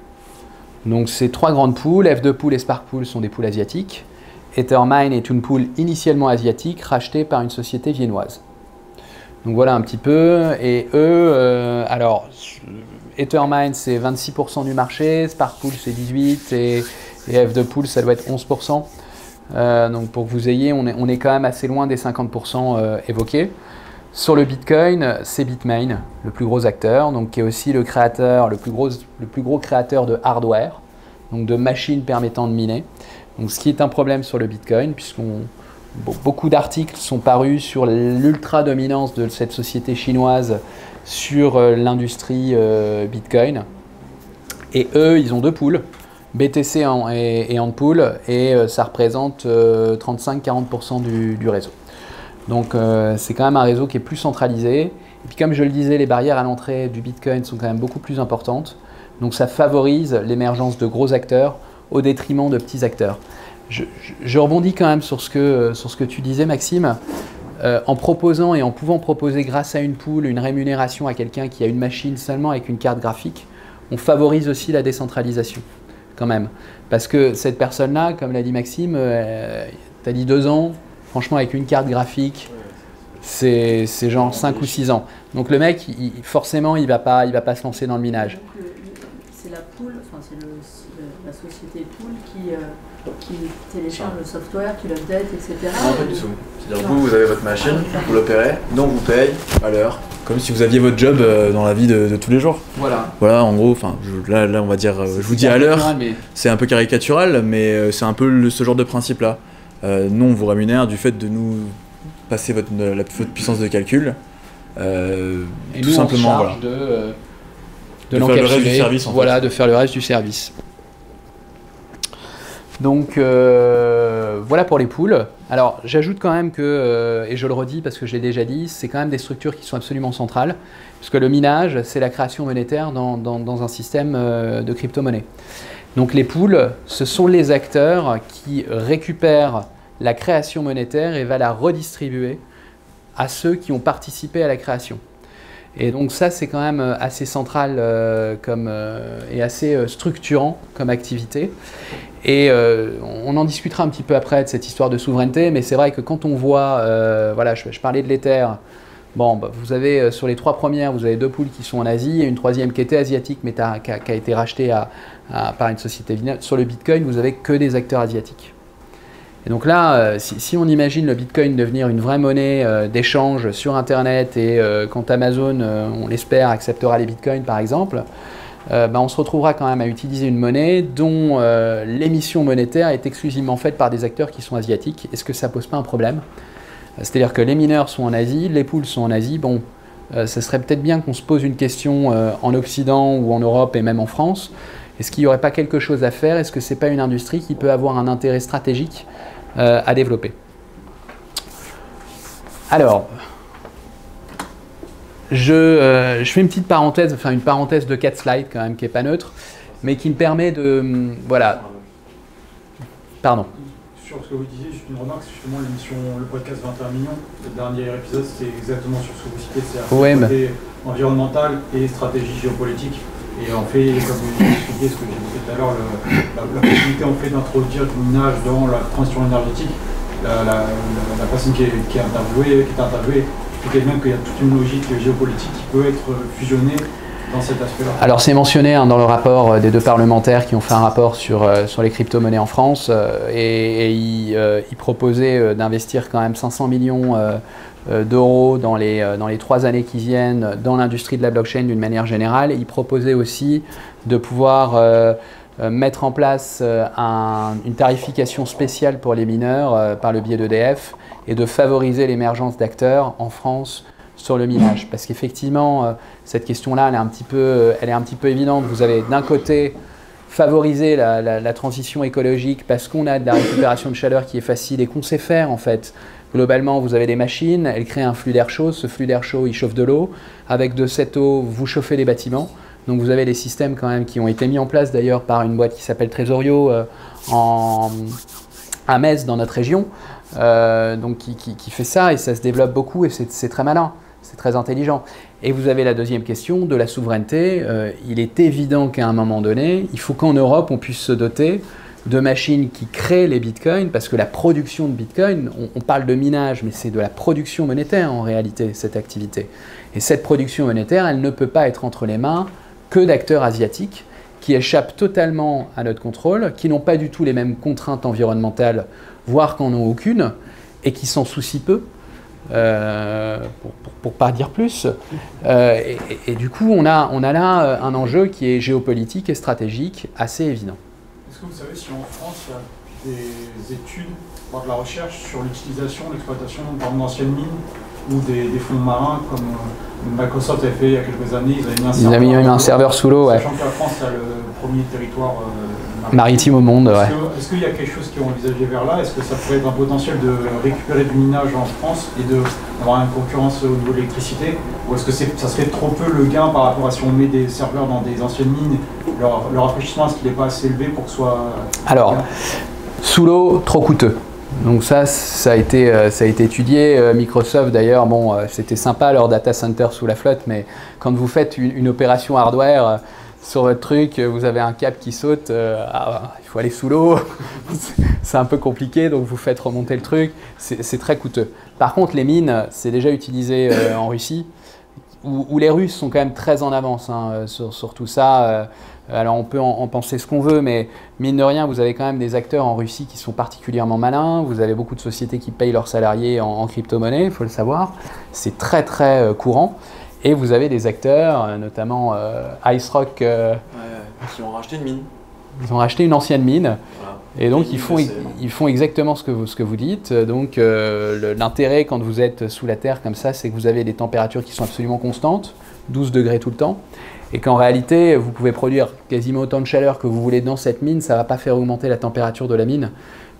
Donc, c'est 3 grandes pools. F2 Pool et Spark Pool sont des pools asiatiques. Ethermine est une pool initialement asiatique, rachetée par une société viennoise. Donc voilà un petit peu. Et eux, alors, Ethermine, c'est 26% du marché, Sparkpool, c'est 18%, et F2Pool, ça doit être 11%. Donc pour que vous ayez, on est quand même assez loin des 50% évoqués. Sur le Bitcoin, c'est Bitmain, le plus gros acteur, donc qui est aussi le créateur, le plus gros créateur de hardware, donc de machines permettant de miner. Donc ce qui est un problème sur le Bitcoin, beaucoup d'articles sont parus sur l'ultra-dominance de cette société chinoise sur l'industrie Bitcoin. Et eux, ils ont 2 pools, BTC et Antpool, et ça représente 35-40% du réseau. Donc c'est quand même un réseau qui est plus centralisé. Et puis comme je le disais, les barrières à l'entrée du Bitcoin sont quand même beaucoup plus importantes. Donc ça favorise l'émergence de gros acteurs au détriment de petits acteurs. Je rebondis quand même sur ce que tu disais, Maxime. En proposant et en pouvant proposer grâce à une pool une rémunération à quelqu'un qui a une machine seulement avec une carte graphique, on favorise aussi la décentralisation quand même. Parce que cette personne-là, comme l'a dit Maxime, tu as dit 2 ans, franchement avec une carte graphique, c'est genre 5 ou 6 ans. Donc le mec, forcément, il va pas se lancer dans le minage. C'est la pool, enfin c'est la société pool qui télécharge le software, qui l'update, etc. Non, pas du tout. C'est-à-dire vous avez votre machine, vous l'opérez, donc on vous paye à l'heure. Comme si vous aviez votre job dans la vie de tous les jours. Voilà. Voilà, en gros, là on va dire, je vous dis à l'heure, c'est un peu caricatural, mais c'est un peu ce genre de principe-là. Nous, on vous rémunère du fait de nous passer votre puissance de calcul. Et tout nous, simplement, on se charge de faire le reste du service. Voilà, de faire le reste du service. Donc voilà pour les pools. Alors j'ajoute quand même que, et je le redis parce que je l'ai déjà dit, c'est quand même des structures qui sont absolument centrales, puisque le minage, c'est la création monétaire dans un système de crypto-monnaie. Donc les pools, ce sont les acteurs qui récupèrent la création monétaire et va la redistribuer à ceux qui ont participé à la création. Et donc ça, c'est quand même assez central et assez structurant comme activité. Et on en discutera un petit peu après de cette histoire de souveraineté, mais c'est vrai que quand on voit, voilà, je parlais de l'Ether, bon, bah, vous avez sur les 3 premières, vous avez 2 pools qui sont en Asie et une 3e qui était asiatique, mais qui a été rachetée par une société. Sur le Bitcoin, vous avez que des acteurs asiatiques. Et donc là, si on imagine le Bitcoin devenir une vraie monnaie d'échange sur Internet et quand Amazon, on l'espère, acceptera les Bitcoins par exemple, on se retrouvera quand même à utiliser une monnaie dont l'émission monétaire est exclusivement faite par des acteurs qui sont asiatiques. Est-ce que ça pose pas un problème? C'est-à-dire que les mineurs sont en Asie, les pools sont en Asie. Bon, ça serait peut-être bien qu'on se pose une question en Occident ou en Europe et même en France. Est-ce qu'il n'y aurait pas quelque chose à faire? Est-ce que ce n'est pas une industrie qui peut avoir un intérêt stratégique à développer? Alors, je fais une petite parenthèse, enfin une parenthèse de 4 slides quand même qui n'est pas neutre, mais qui me permet de... voilà. Pardon. Sur ce que vous disiez, juste une remarque, c'est justement le podcast 21 millions, le dernier épisode, c'était exactement sur ce que vous citez, c'est le côté environnemental et stratégie géopolitique. Et on fait, comme vous expliquez, ce que j'ai dit tout à l'heure, la possibilité en fait d'introduire du minage dans la transition énergétique. La personne qui est interviewée expliquait même qu'il y a toute une logique géopolitique qui peut être fusionnée dans cet aspect-là. Alors c'est mentionné dans le rapport des 2 parlementaires qui ont fait un rapport sur les crypto-monnaies en France et ils proposaient d'investir quand même 500 millions d'euros dans les 3 années qui viennent dans l'industrie de la blockchain d'une manière générale. Ils proposaient aussi de pouvoir mettre en place une tarification spéciale pour les mineurs par le biais d'EDF et de favoriser l'émergence d'acteurs en France sur le minage. Parce qu'effectivement, cette question-là, elle est un petit peu évidente. Vous avez d'un côté favoriser la transition écologique parce qu'on a de la récupération de chaleur qui est facile et qu'on sait faire en fait. Globalement, vous avez des machines, elles créent un flux d'air chaud, ce flux d'air chaud, il chauffe de l'eau. Avec de cette eau, vous chauffez les bâtiments. Donc vous avez des systèmes quand même qui ont été mis en place d'ailleurs par une boîte qui s'appelle Tresorio à Metz dans notre région, donc qui fait ça et ça se développe beaucoup et c'est très malin, c'est très intelligent. Et vous avez la deuxième question de la souveraineté. Il est évident qu'à un moment donné, il faut qu'en Europe on puisse se doter de machines qui créent les bitcoins, parce que la production de bitcoin, on parle de minage, mais c'est de la production monétaire en réalité, cette activité. Et cette production monétaire, elle ne peut pas être entre les mains que d'acteurs asiatiques qui échappent totalement à notre contrôle, qui n'ont pas du tout les mêmes contraintes environnementales, voire qu'en ont aucune, et qui s'en soucient peu, pour pas dire plus. Et du coup, on a là un enjeu qui est géopolitique et stratégique assez évident. Est-ce que vous savez si en France, il y a des études, voire de la recherche sur l'utilisation, l'exploitation d'anciennes mines ou des fonds marins, comme Microsoft avait fait il y a quelques années, ils avaient mis un serveur sous l'eau, ouais. Sachant que la France a le premier territoire maritime au monde, ouais. Est-ce qu'il y a quelque chose qui est envisagé vers là? Est-ce que ça pourrait être un potentiel de récupérer du minage en France et d'avoir une concurrence au niveau de l'électricité? Ou est-ce que ça serait trop peu le gain par rapport à si on met des serveurs dans des anciennes mines? Le rafraîchissement, est-ce qu'il n'est pas assez élevé pour que ce soit... Alors, sous l'eau, trop coûteux. Donc ça a été étudié. Microsoft d'ailleurs, bon, c'était sympa leur data center sous la flotte, mais quand vous faites une opération hardware sur votre truc, vous avez un câble qui saute, il faut aller sous l'eau, c'est un peu compliqué, donc vous faites remonter le truc, c'est très coûteux. Par contre, les mines, c'est déjà utilisé en Russie, où les Russes sont quand même très en avance sur tout ça. Alors on peut en penser ce qu'on veut, mais mine de rien, vous avez quand même des acteurs en Russie qui sont particulièrement malins. Vous avez beaucoup de sociétés qui payent leurs salariés en crypto-monnaie, il faut le savoir. C'est très très courant. Et vous avez des acteurs, notamment Ice Rock, qui ont racheté une mine. Ils ont racheté une ancienne mine. Voilà. Et donc ils font exactement ce que vous dites. Donc l'intérêt quand vous êtes sous la terre comme ça, c'est que vous avez des températures qui sont absolument constantes, 12 degrés tout le temps. Et qu'en réalité, vous pouvez produire quasiment autant de chaleur que vous voulez dans cette mine, ça ne va pas faire augmenter la température de la mine,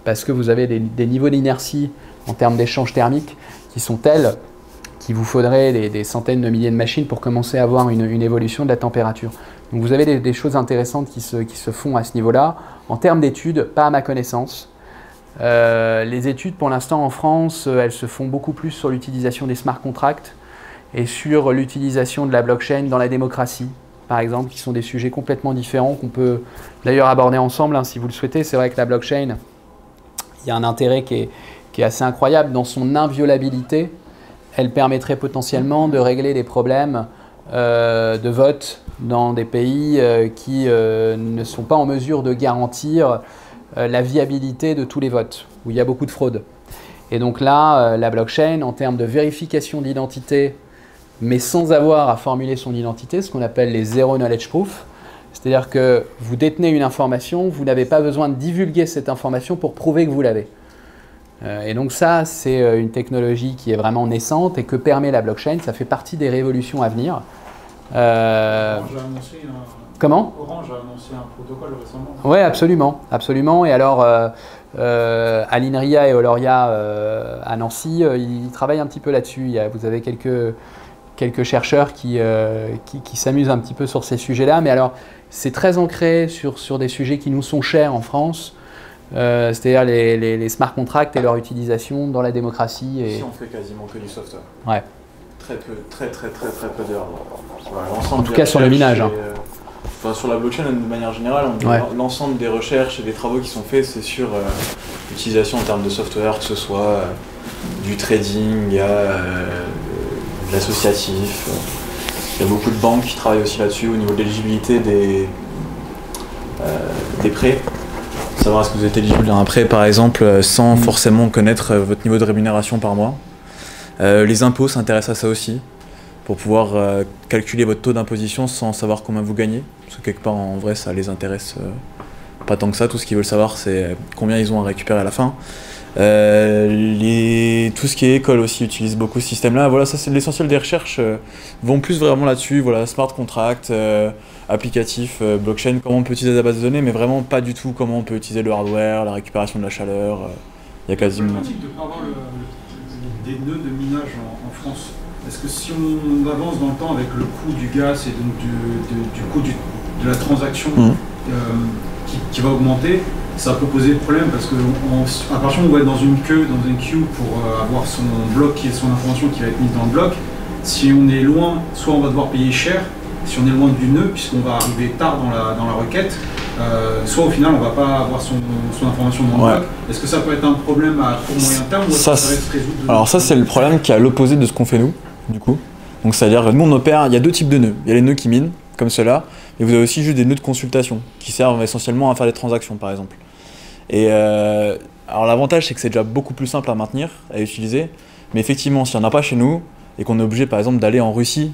parce que vous avez des niveaux d'inertie en termes d'échange thermique qui sont tels qu'il vous faudrait des centaines de milliers de machines pour commencer à avoir une évolution de la température. Donc vous avez des choses intéressantes qui se font à ce niveau-là. En termes d'études, pas à ma connaissance. Les études, pour l'instant, en France, elles se font beaucoup plus sur l'utilisation des smart contracts et sur l'utilisation de la blockchain dans la démocratie, par exemple, qui sont des sujets complètement différents qu'on peut d'ailleurs aborder ensemble, si vous le souhaitez. C'est vrai que la blockchain, il y a un intérêt qui est assez incroyable dans son inviolabilité. Elle permettrait potentiellement de régler des problèmes de vote dans des pays qui ne sont pas en mesure de garantir la viabilité de tous les votes, où il y a beaucoup de fraude. Et donc là, la blockchain, en termes de vérification d'identité, mais sans avoir à formuler son identité, ce qu'on appelle les Zero Knowledge Proof, c'est-à-dire que vous détenez une information, vous n'avez pas besoin de divulguer cette information pour prouver que vous l'avez. Et donc ça, c'est une technologie qui est vraiment naissante et que permet la blockchain. Ça fait partie des révolutions à venir. Orange a annoncé Comment ? Orange a annoncé un protocole récemment. Oui, absolument, absolument. Et alors, à l'INRIA et au Lauria à Nancy, ils travaillent un petit peu là-dessus. Vous avez quelques chercheurs qui s'amusent un petit peu sur ces sujets-là. Mais alors, c'est très ancré sur des sujets qui nous sont chers en France. C'est-à-dire les smart contracts et leur utilisation dans la démocratie. Ici, on fait quasiment que du software. Ouais. Très peu d'heures. En tout cas sur le minage. Sur la blockchain, de manière générale, l'ensemble des recherches et des travaux qui sont faits, c'est sur l'utilisation en termes de software, que ce soit du trading, de l'associatif. Il y a beaucoup de banques qui travaillent aussi là-dessus au niveau de l'éligibilité des prêts. Savoir est-ce que vous êtes éligible à un prêt par exemple sans forcément connaître votre niveau de rémunération par mois. Les impôts s'intéressent à ça aussi, pour pouvoir calculer votre taux d'imposition sans savoir combien vous gagnez. Parce que quelque part en vrai ça les intéresse pas tant que ça, tout ce qu'ils veulent savoir c'est combien ils ont à récupérer à la fin. Tout ce qui est école aussi utilise beaucoup ce système-là. Voilà, ça c'est l'essentiel des recherches, vont plus vraiment là-dessus, voilà, smart contract, applicatif, blockchain, comment on peut utiliser la base de données, mais vraiment pas du tout comment on peut utiliser le hardware, la récupération de la chaleur. Il y a quasiment... C'est pratique de ne pas avoir des nœuds de minage en France. Est-ce que si on avance dans le temps avec le coût du gaz et donc du coût de la transaction qui va augmenter, ça peut poser problème parce qu'à partir du moment où on va être dans une queue pour avoir son bloc et son information qui va être mise dans le bloc, si on est loin, soit on va devoir payer cher, si on est loin du nœud, puisqu'on va arriver tard dans la requête, soit au final on va pas avoir son information dans le bloc. Est-ce que ça peut être un problème à court moyen terme ou est-ce que ça va se résoudre Alors ça c'est le problème qui est à l'opposé de ce qu'on fait nous, du coup. Donc c'est-à-dire nous on opère, il y a deux types de nœuds. Il y a les nœuds qui minent, comme ceux-là, et vous avez aussi juste des nœuds de consultation, qui servent essentiellement à faire des transactions par exemple. Et alors l'avantage c'est que c'est déjà beaucoup plus simple à maintenir, à utiliser, mais effectivement si on n'a pas chez nous, et qu'on est obligé par exemple d'aller en Russie,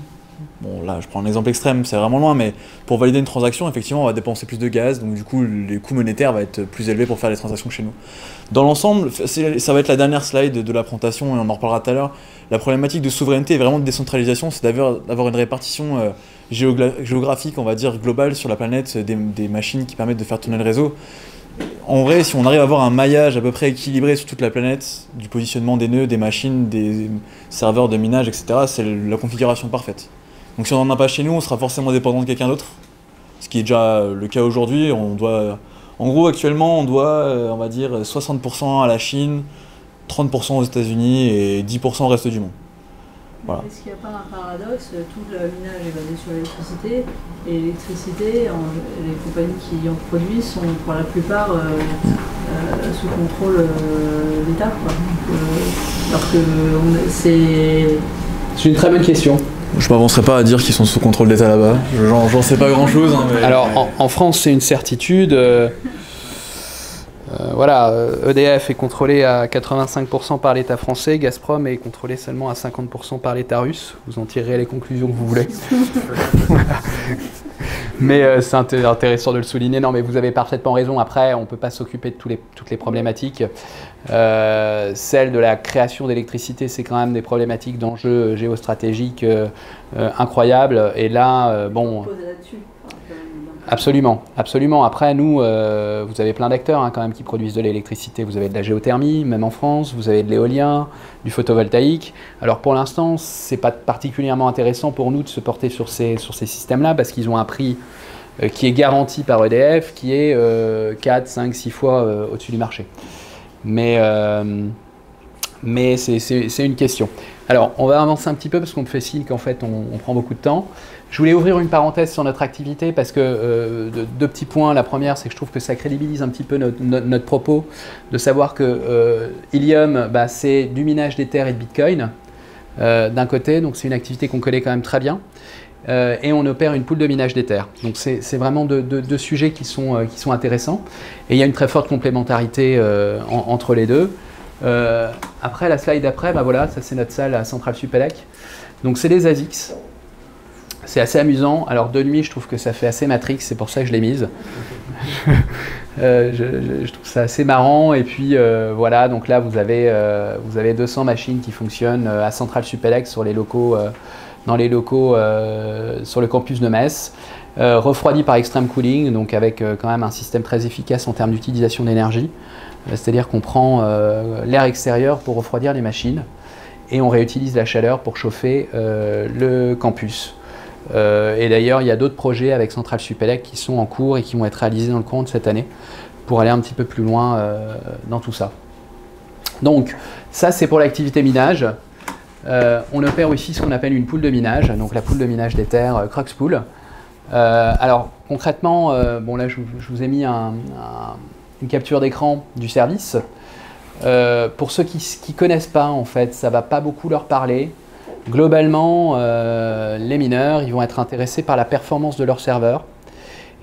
bon là je prends un exemple extrême, c'est vraiment loin, mais pour valider une transaction, effectivement on va dépenser plus de gaz, donc du coup les coûts monétaires vont être plus élevés pour faire les transactions chez nous. Dans l'ensemble, ça va être la dernière slide de la présentation, et on en reparlera tout à l'heure, la problématique de souveraineté et vraiment de décentralisation, c'est d'avoir une répartition géographique, on va dire, globale sur la planète des machines qui permettent de faire tourner le réseau. En vrai, si on arrive à avoir un maillage à peu près équilibré sur toute la planète, du positionnement des nœuds, des machines, des serveurs de minage, etc., c'est la configuration parfaite. Donc si on n'en a pas chez nous, on sera forcément dépendant de quelqu'un d'autre, ce qui est déjà le cas aujourd'hui. En gros, actuellement, on doit, on va dire, 60% à la Chine, 30% aux États-Unis et 10% au reste du monde. Voilà. Est-ce qu'il n'y a pas un paradoxe? Tout le minage est basé sur l'électricité, et l'électricité, les compagnies qui en produisent sont pour la plupart sous contrôle d'État. Alors que c'est une très bonne question. Je m'avancerai pas à dire qu'ils sont sous contrôle d'État là-bas. J'en sais pas grand-chose. Hein, mais... Alors en France, c'est une certitude. Voilà, EDF est contrôlé à 85% par l'État français, Gazprom est contrôlé seulement à 50% par l'État russe. Vous en tirerez les conclusions que vous voulez. Mais c'est intéressant de le souligner. Non, mais vous avez parfaitement raison. Après, on ne peut pas s'occuper de toutes les problématiques. Celle de la création d'électricité, c'est quand même des problématiques d'enjeux géostratégiques incroyables. Et là, bon... Absolument, absolument. Après, nous, vous avez plein d'acteurs hein, quand même qui produisent de l'électricité. Vous avez de la géothermie, même en France, vous avez de l'éolien, du photovoltaïque. Alors pour l'instant, c'est pas particulièrement intéressant pour nous de se porter sur ces systèmes-là parce qu'ils ont un prix qui est garanti par EDF, qui est 4, 5, 6 fois au-dessus du marché. Mais c'est une question. Alors, on va avancer un petit peu parce qu'on me fait signe qu'en fait, on prend beaucoup de temps. Je voulais ouvrir une parenthèse sur notre activité parce que deux petits points. La première, c'est que je trouve que ça crédibilise un petit peu notre propos de savoir que Ilium, c'est du minage d'Ether et de Bitcoin d'un côté, donc c'est une activité qu'on connaît quand même très bien. Et on opère une pool de minage d'Ether. Donc c'est vraiment deux sujets qui sont intéressants. Et il y a une très forte complémentarité entre les deux. Après, la slide d'après, voilà, ça c'est notre salle à Centrale Supélec. Donc c'est des ASICs. C'est assez amusant. Alors de nuit, je trouve que ça fait assez Matrix, c'est pour ça que je l'ai mise. Je trouve ça assez marrant. Et puis voilà, donc là vous avez 200 machines qui fonctionnent à Centrale Supélec sur les locaux, sur le campus de Metz, refroidis par Extreme Cooling, donc avec quand même un système très efficace en termes d'utilisation d'énergie. C'est-à-dire qu'on prend l'air extérieur pour refroidir les machines et on réutilise la chaleur pour chauffer le campus. Et d'ailleurs, il y a d'autres projets avec Centrale Supélec qui sont en cours et qui vont être réalisés dans le courant de cette année pour aller un petit peu plus loin dans tout ça. Donc, ça c'est pour l'activité minage. On opère aussi ce qu'on appelle une pool de minage, donc la pool de minage d'Ether Cruxpool. Alors concrètement, bon là je vous ai mis une capture d'écran du service. Pour ceux qui ne connaissent pas, en fait, ça ne va pas beaucoup leur parler. Globalement, les mineurs, ils vont être intéressés par la performance de leur serveur.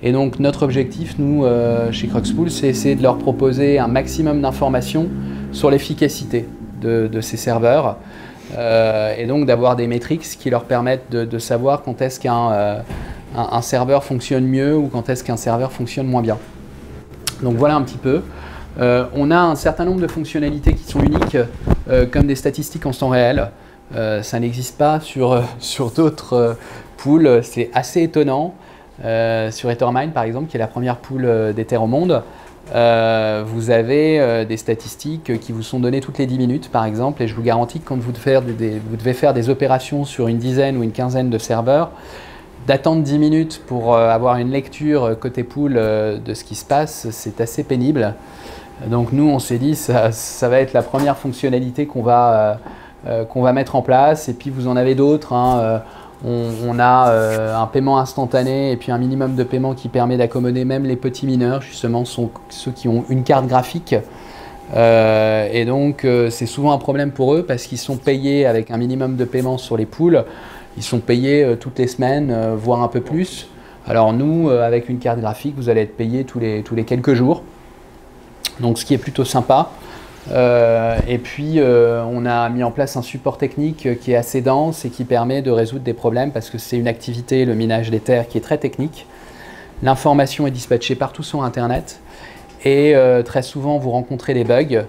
Et donc notre objectif, nous, chez Cruxpool, c'est essayer de leur proposer un maximum d'informations sur l'efficacité de ces serveurs. Et donc d'avoir des métriques qui leur permettent de savoir quand est-ce qu'un serveur fonctionne mieux ou quand est-ce qu'un serveur fonctionne moins bien. Donc voilà un petit peu. On a un certain nombre de fonctionnalités qui sont uniques, comme des statistiques en temps réel. Ça n'existe pas sur d'autres pools, c'est assez étonnant. Sur Ethermine par exemple, qui est la première pool d'Ether au monde, vous avez des statistiques qui vous sont données toutes les 10 minutes par exemple, et je vous garantis que quand vous devez faire des opérations sur une dizaine ou une quinzaine de serveurs, d'attendre 10 minutes pour avoir une lecture côté pool de ce qui se passe, c'est assez pénible. Donc nous on s'est dit ça va être la première fonctionnalité qu'on va mettre en place, et puis vous en avez d'autres, hein, On a un paiement instantané et puis un minimum de paiement qui permet d'accommoder même les petits mineurs, justement, sont ceux qui ont une carte graphique. Et donc, c'est souvent un problème pour eux parce qu'ils sont payés avec un minimum de paiement sur les pools. Ils sont payés toutes les semaines, voire un peu plus. Alors nous, avec une carte graphique, vous allez être payé tous les quelques jours. Donc, ce qui est plutôt sympa. Et puis on a mis en place un support technique qui est assez dense et qui permet de résoudre des problèmes parce que c'est une activité, le minage des terres, qui est très technique. L'information est dispatchée partout sur Internet et très souvent vous rencontrez des bugs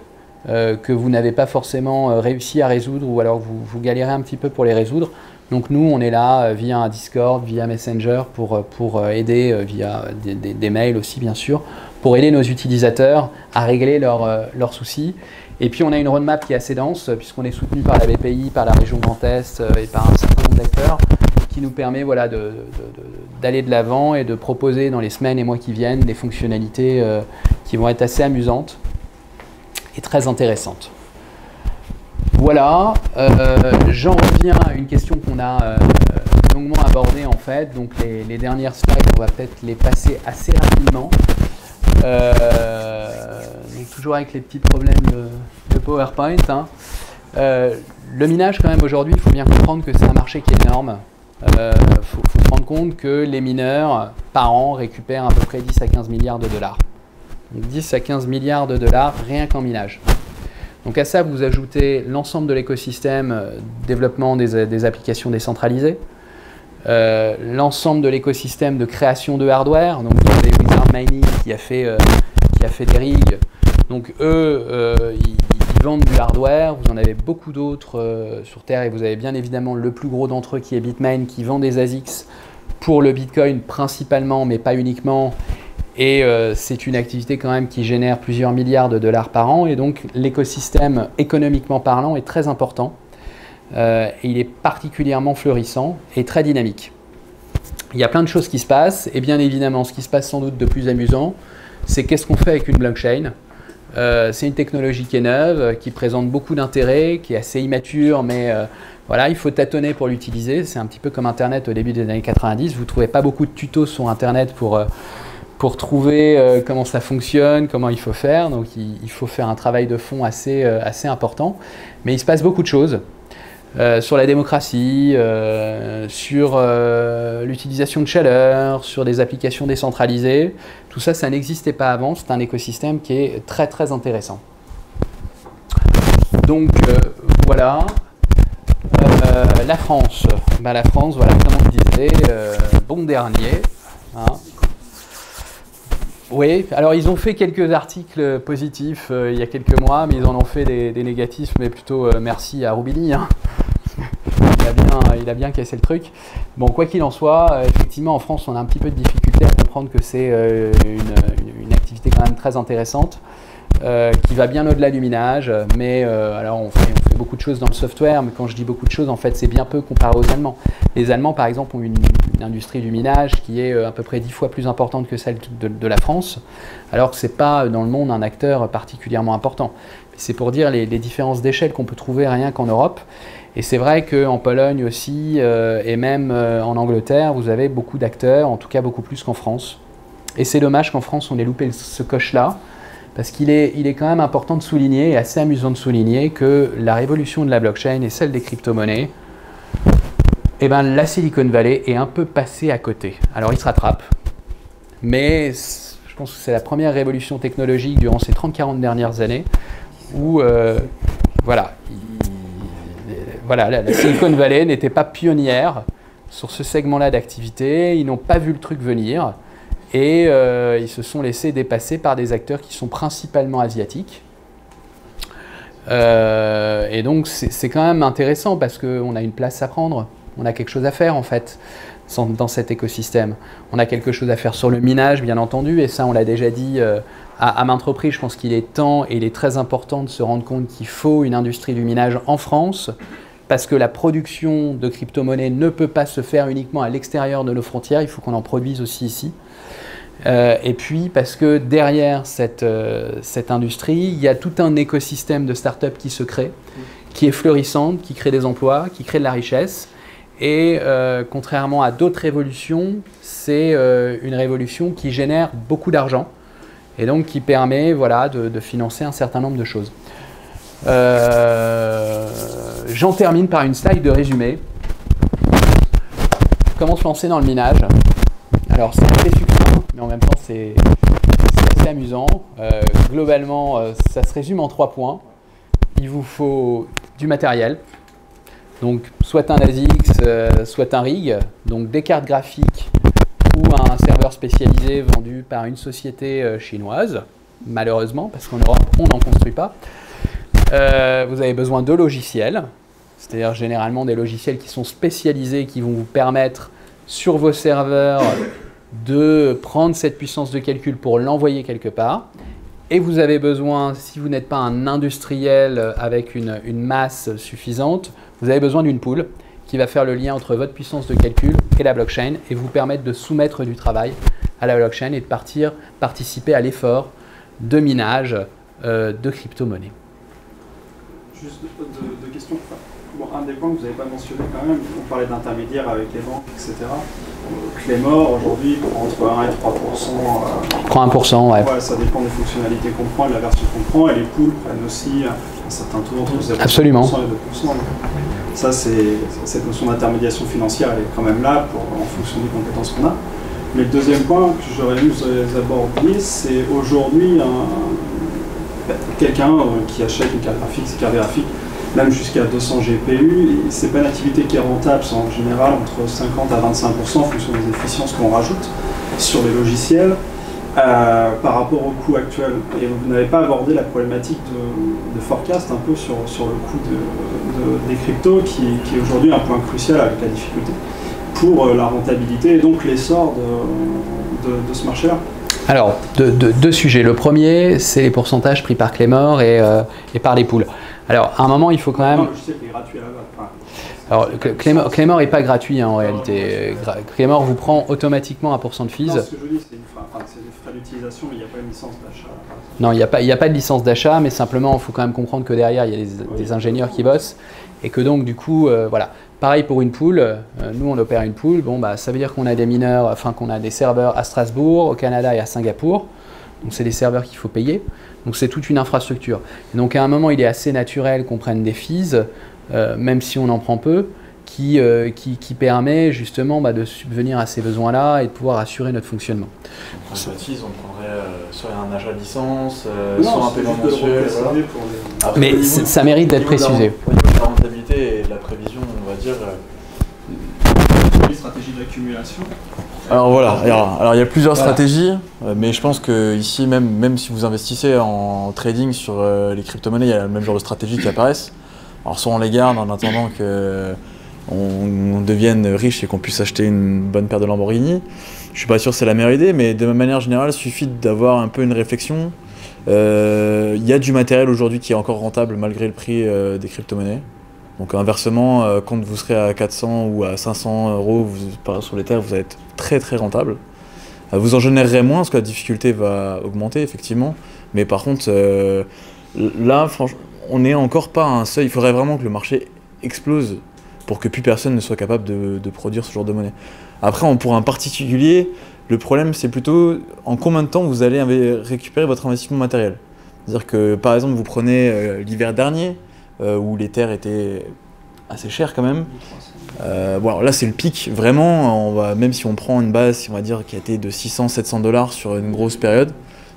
que vous n'avez pas forcément réussi à résoudre ou alors vous galérez un petit peu pour les résoudre. Donc nous on est là via un Discord, via Messenger pour aider, via des mails aussi bien sûr, pour aider nos utilisateurs à régler leurs soucis. Et puis on a une roadmap qui est assez dense, puisqu'on est soutenu par la BPI, par la région Grand Est et par un certain nombre d'acteurs, qui nous permet voilà, d'aller de l'avant et de proposer dans les semaines et mois qui viennent des fonctionnalités qui vont être assez amusantes et très intéressantes. Voilà, j'en reviens à une question qu'on a longuement abordée en fait, donc les dernières slides, on va peut-être les passer assez rapidement. Donc toujours avec les petits problèmes de PowerPoint. Hein. Le minage quand même aujourd'hui, il faut bien comprendre que c'est un marché qui est énorme. Faut se rendre compte que les mineurs par an récupèrent à peu près 10 à 15 milliards de dollars. Donc 10 à 15 milliards de dollars rien qu'en minage. Donc à ça vous ajoutez l'ensemble de l'écosystème développement des applications décentralisées. L'ensemble de l'écosystème de création de hardware, donc vous avez Wizard Mining qui a fait des rigs, donc eux ils vendent du hardware, vous en avez beaucoup d'autres sur Terre et vous avez bien évidemment le plus gros d'entre eux qui est Bitmain qui vend des ASICs pour le Bitcoin principalement mais pas uniquement et c'est une activité quand même qui génère plusieurs milliards de dollars par an et donc l'écosystème économiquement parlant est très important. Et il est particulièrement florissant et très dynamique. Il y a plein de choses qui se passent, et bien évidemment, ce qui se passe sans doute de plus amusant, c'est qu'est-ce qu'on fait avec une blockchain. C'est une technologie qui est neuve, qui présente beaucoup d'intérêt, qui est assez immature, mais voilà, il faut tâtonner pour l'utiliser. C'est un petit peu comme Internet au début des années 90. Vous ne trouvez pas beaucoup de tutos sur Internet pour trouver comment ça fonctionne, comment il faut faire. Donc il faut faire un travail de fond assez important. Mais il se passe beaucoup de choses. Sur la démocratie, sur l'utilisation de chaleur, sur des applications décentralisées. Tout ça, ça n'existait pas avant. C'est un écosystème qui est très très intéressant. Donc voilà. La France. La France, voilà, comme on le disait, bon dernier. Hein. Oui, alors ils ont fait quelques articles positifs il y a quelques mois, mais ils en ont fait des négatifs, mais plutôt merci à Roubini. Hein. Il a bien cassé le truc. Bon, quoi qu'il en soit, effectivement, en France, on a un petit peu de difficulté à comprendre que c'est une activité quand même très intéressante, qui va bien au-delà du minage, mais alors on fait beaucoup de choses dans le software, mais quand je dis beaucoup de choses, en fait, c'est bien peu comparé aux Allemands. Les Allemands, par exemple, ont une industrie du minage qui est à peu près 10 fois plus importante que celle de la France, alors que ce n'est pas dans le monde un acteur particulièrement important. C'est pour dire les différences d'échelle qu'on peut trouver rien qu'en Europe. Et c'est vrai qu'en Pologne aussi, et même en Angleterre, vous avez beaucoup d'acteurs, en tout cas beaucoup plus qu'en France. Et c'est dommage qu'en France, on ait loupé ce coche-là, parce qu'il est quand même important de souligner, et assez amusant de souligner, que la révolution de la blockchain et celle des crypto-monnaies, eh ben, la Silicon Valley est un peu passée à côté. Alors, il se rattrape, mais je pense que c'est la première révolution technologique durant ces 30-40 dernières années, où, voilà, la Silicon Valley n'était pas pionnière sur ce segment-là d'activité, ils n'ont pas vu le truc venir, et ils se sont laissés dépasser par des acteurs qui sont principalement asiatiques. Et donc c'est quand même intéressant parce qu'on a une place à prendre, on a quelque chose à faire en fait dans cet écosystème. On a quelque chose à faire sur le minage bien entendu, et ça on l'a déjà dit à maintes reprises. Je pense qu'il est temps et il est très important de se rendre compte qu'il faut une industrie du minage en France, parce que la production de crypto-monnaies ne peut pas se faire uniquement à l'extérieur de nos frontières, il faut qu'on en produise aussi ici. Et puis parce que derrière cette industrie, il y a tout un écosystème de start-up qui se crée, qui est florissante, qui crée des emplois, qui crée de la richesse. Et contrairement à d'autres révolutions, c'est une révolution qui génère beaucoup d'argent et donc qui permet voilà, de financer un certain nombre de choses. J'en termine par une slide de résumé. Comment se lancer dans le minage? Alors c'est assez succinct, mais en même temps c'est assez amusant. Globalement, ça se résume en 3 points. Il vous faut du matériel, donc soit un ASICS, soit un rig, donc des cartes graphiques ou un serveur spécialisé vendu par une société chinoise, malheureusement, parce qu'en Europe, on n'en construit pas. Vous avez besoin de logiciels, c'est-à-dire généralement des logiciels qui sont spécialisés, qui vont vous permettre sur vos serveurs de prendre cette puissance de calcul pour l'envoyer quelque part. Et vous avez besoin, si vous n'êtes pas un industriel avec une masse suffisante, vous avez besoin d'une pool qui va faire le lien entre votre puissance de calcul et la blockchain et vous permettre de soumettre du travail à la blockchain et de participer à l'effort de minage de crypto-monnaies. Juste deux questions. Bon, un des points que vous n'avez pas mentionné quand même, on parlait d'intermédiaires avec les banques, etc. Clémor, aujourd'hui, prend entre 1 et 3%. Prend 1%, ouais. Ouais. Ça dépend des fonctionnalités qu'on prend, de la version qu'on prend, et les pools prennent aussi un certain taux entre 0% Absolument. et 2%. Ça, cette notion d'intermédiation financière, elle est quand même là en fonction des compétences qu'on a. Mais le deuxième point que j'aurais aimé vous aborder, c'est aujourd'hui quelqu'un qui achète une carte graphique, même jusqu'à 200 GPU, c'est pas une activité qui est rentable, c'est en général entre 50 à 25% en fonction des efficiences qu'on rajoute sur les logiciels par rapport au coût actuel. Et vous n'avez pas abordé la problématique de forecast un peu sur le coût des cryptos qui est aujourd'hui un point crucial avec la difficulté pour la rentabilité et donc l'essor de ce marché-là. Alors, deux sujets. Le premier, c'est les pourcentages pris par Clémor et par les pools. Alors, à un moment, il faut quand même... Non, je sais qu'il est gratuit à la base. Alors, Clémor n'est pas gratuit en réalité. Clémor vous prend automatiquement 1% de fees. Non, ce que je dis, c'est des frais d'utilisation, mais il n'y a pas une licence d'achat. Non, il n'y a pas de licence d'achat, mais simplement, il faut quand même comprendre que derrière, il y a des ingénieurs qui bossent. Et que donc, du coup, voilà. Pareil pour une pool, nous on opère une pool, bon, bah, ça veut dire qu'on a des mineurs, enfin qu'on a des serveurs à Strasbourg, au Canada et à Singapour. Donc c'est des serveurs qu'il faut payer. Donc c'est toute une infrastructure. Et donc à un moment, il est assez naturel qu'on prenne des fees, même si on en prend peu, qui permet justement de subvenir à ces besoins-là et de pouvoir assurer notre fonctionnement. On prendrait fees, on prendrait soit un achat de licence, soit un paiement mensuel. Voilà. Mais ça mérite d'être précisé. Au niveau de la rentabilité et de la prévision, on va dire... Une stratégie d'accumulation. Alors voilà, alors il y a plusieurs stratégies, mais je pense que ici, même si vous investissez en trading sur les crypto-monnaies, il y a le même genre de stratégies qui apparaissent. Alors soit on les garde en attendant qu'on devienne riche et qu'on puisse acheter une bonne paire de Lamborghini. Je suis pas sûr que c'est la meilleure idée, mais de manière générale, il suffit d'avoir un peu une réflexion. Il y a du matériel aujourd'hui qui est encore rentable malgré le prix des crypto-monnaies. Donc inversement, quand vous serez à 400 ou à 500 euros sur les terres, vous allez être très très rentable. Vous en générerez moins parce que la difficulté va augmenter effectivement. Mais par contre, là, franchement, on n'est encore pas à un seuil. Il faudrait vraiment que le marché explose pour que plus personne ne soit capable de produire ce genre de monnaie. Après, pour un particulier, le problème c'est plutôt en combien de temps vous allez récupérer votre investissement matériel. C'est-à-dire que par exemple, vous prenez l'hiver dernier, où les terres étaient assez chères quand même. Bon, alors là c'est le pic, vraiment, même si on prend une base, on va dire, qui a été de 600-700 $ sur une grosse période,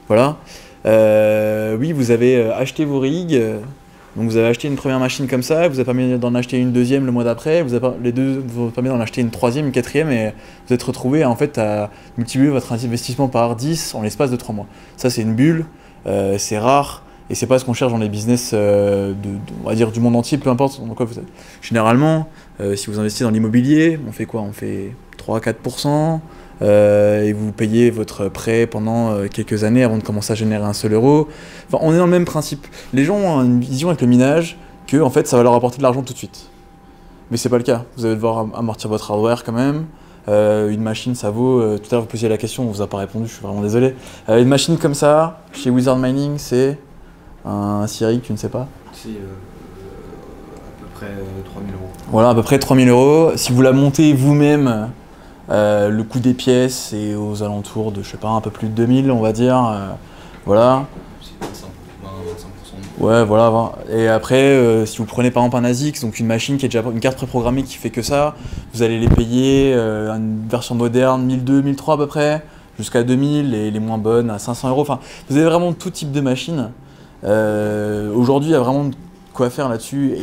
voilà. Oui, vous avez acheté vos rigs, donc vous avez acheté une première machine comme ça, vous avez permis d'en acheter une deuxième le mois d'après, les deux vous permis d'en acheter une troisième, une quatrième, et vous êtes retrouvé en fait à multiplier votre investissement par 10 en l'espace de 3 mois. Ça c'est une bulle, c'est rare. Et c'est pas ce qu'on cherche dans les business on va dire du monde entier, peu importe dans quoi vous êtes. Généralement, si vous investissez dans l'immobilier, on fait quoi? On fait 3-4%, et vous payez votre prêt pendant quelques années avant de commencer à générer un seul euro. Enfin, on est dans le même principe. Les gens ont une vision avec le minage que en fait, ça va leur apporter de l'argent tout de suite. Mais c'est pas le cas. Vous allez devoir amortir votre hardware quand même. Une machine, ça vaut... tout à l'heure, vous posiez la question, on vous a pas répondu, je suis vraiment désolé. Une machine comme ça, chez Wizard Mining, c'est... Un Siri, tu ne sais pas? C'est à peu près 3000 euros. Voilà, à peu près 3000 euros. Si vous la montez vous-même, le coût des pièces est aux alentours de, je sais pas, un peu plus de 2000, on va dire. Voilà. C'est 25%. Ouais, voilà. Et après, si vous prenez par exemple un ASICS, donc une machine qui est déjà une carte préprogrammée qui fait que ça, vous allez les payer une version moderne 1200, 1300 à peu près, jusqu'à 2000, et les moins bonnes à 500 euros. Enfin, vous avez vraiment tout type de machine. Aujourd'hui, il y a vraiment quoi faire là-dessus.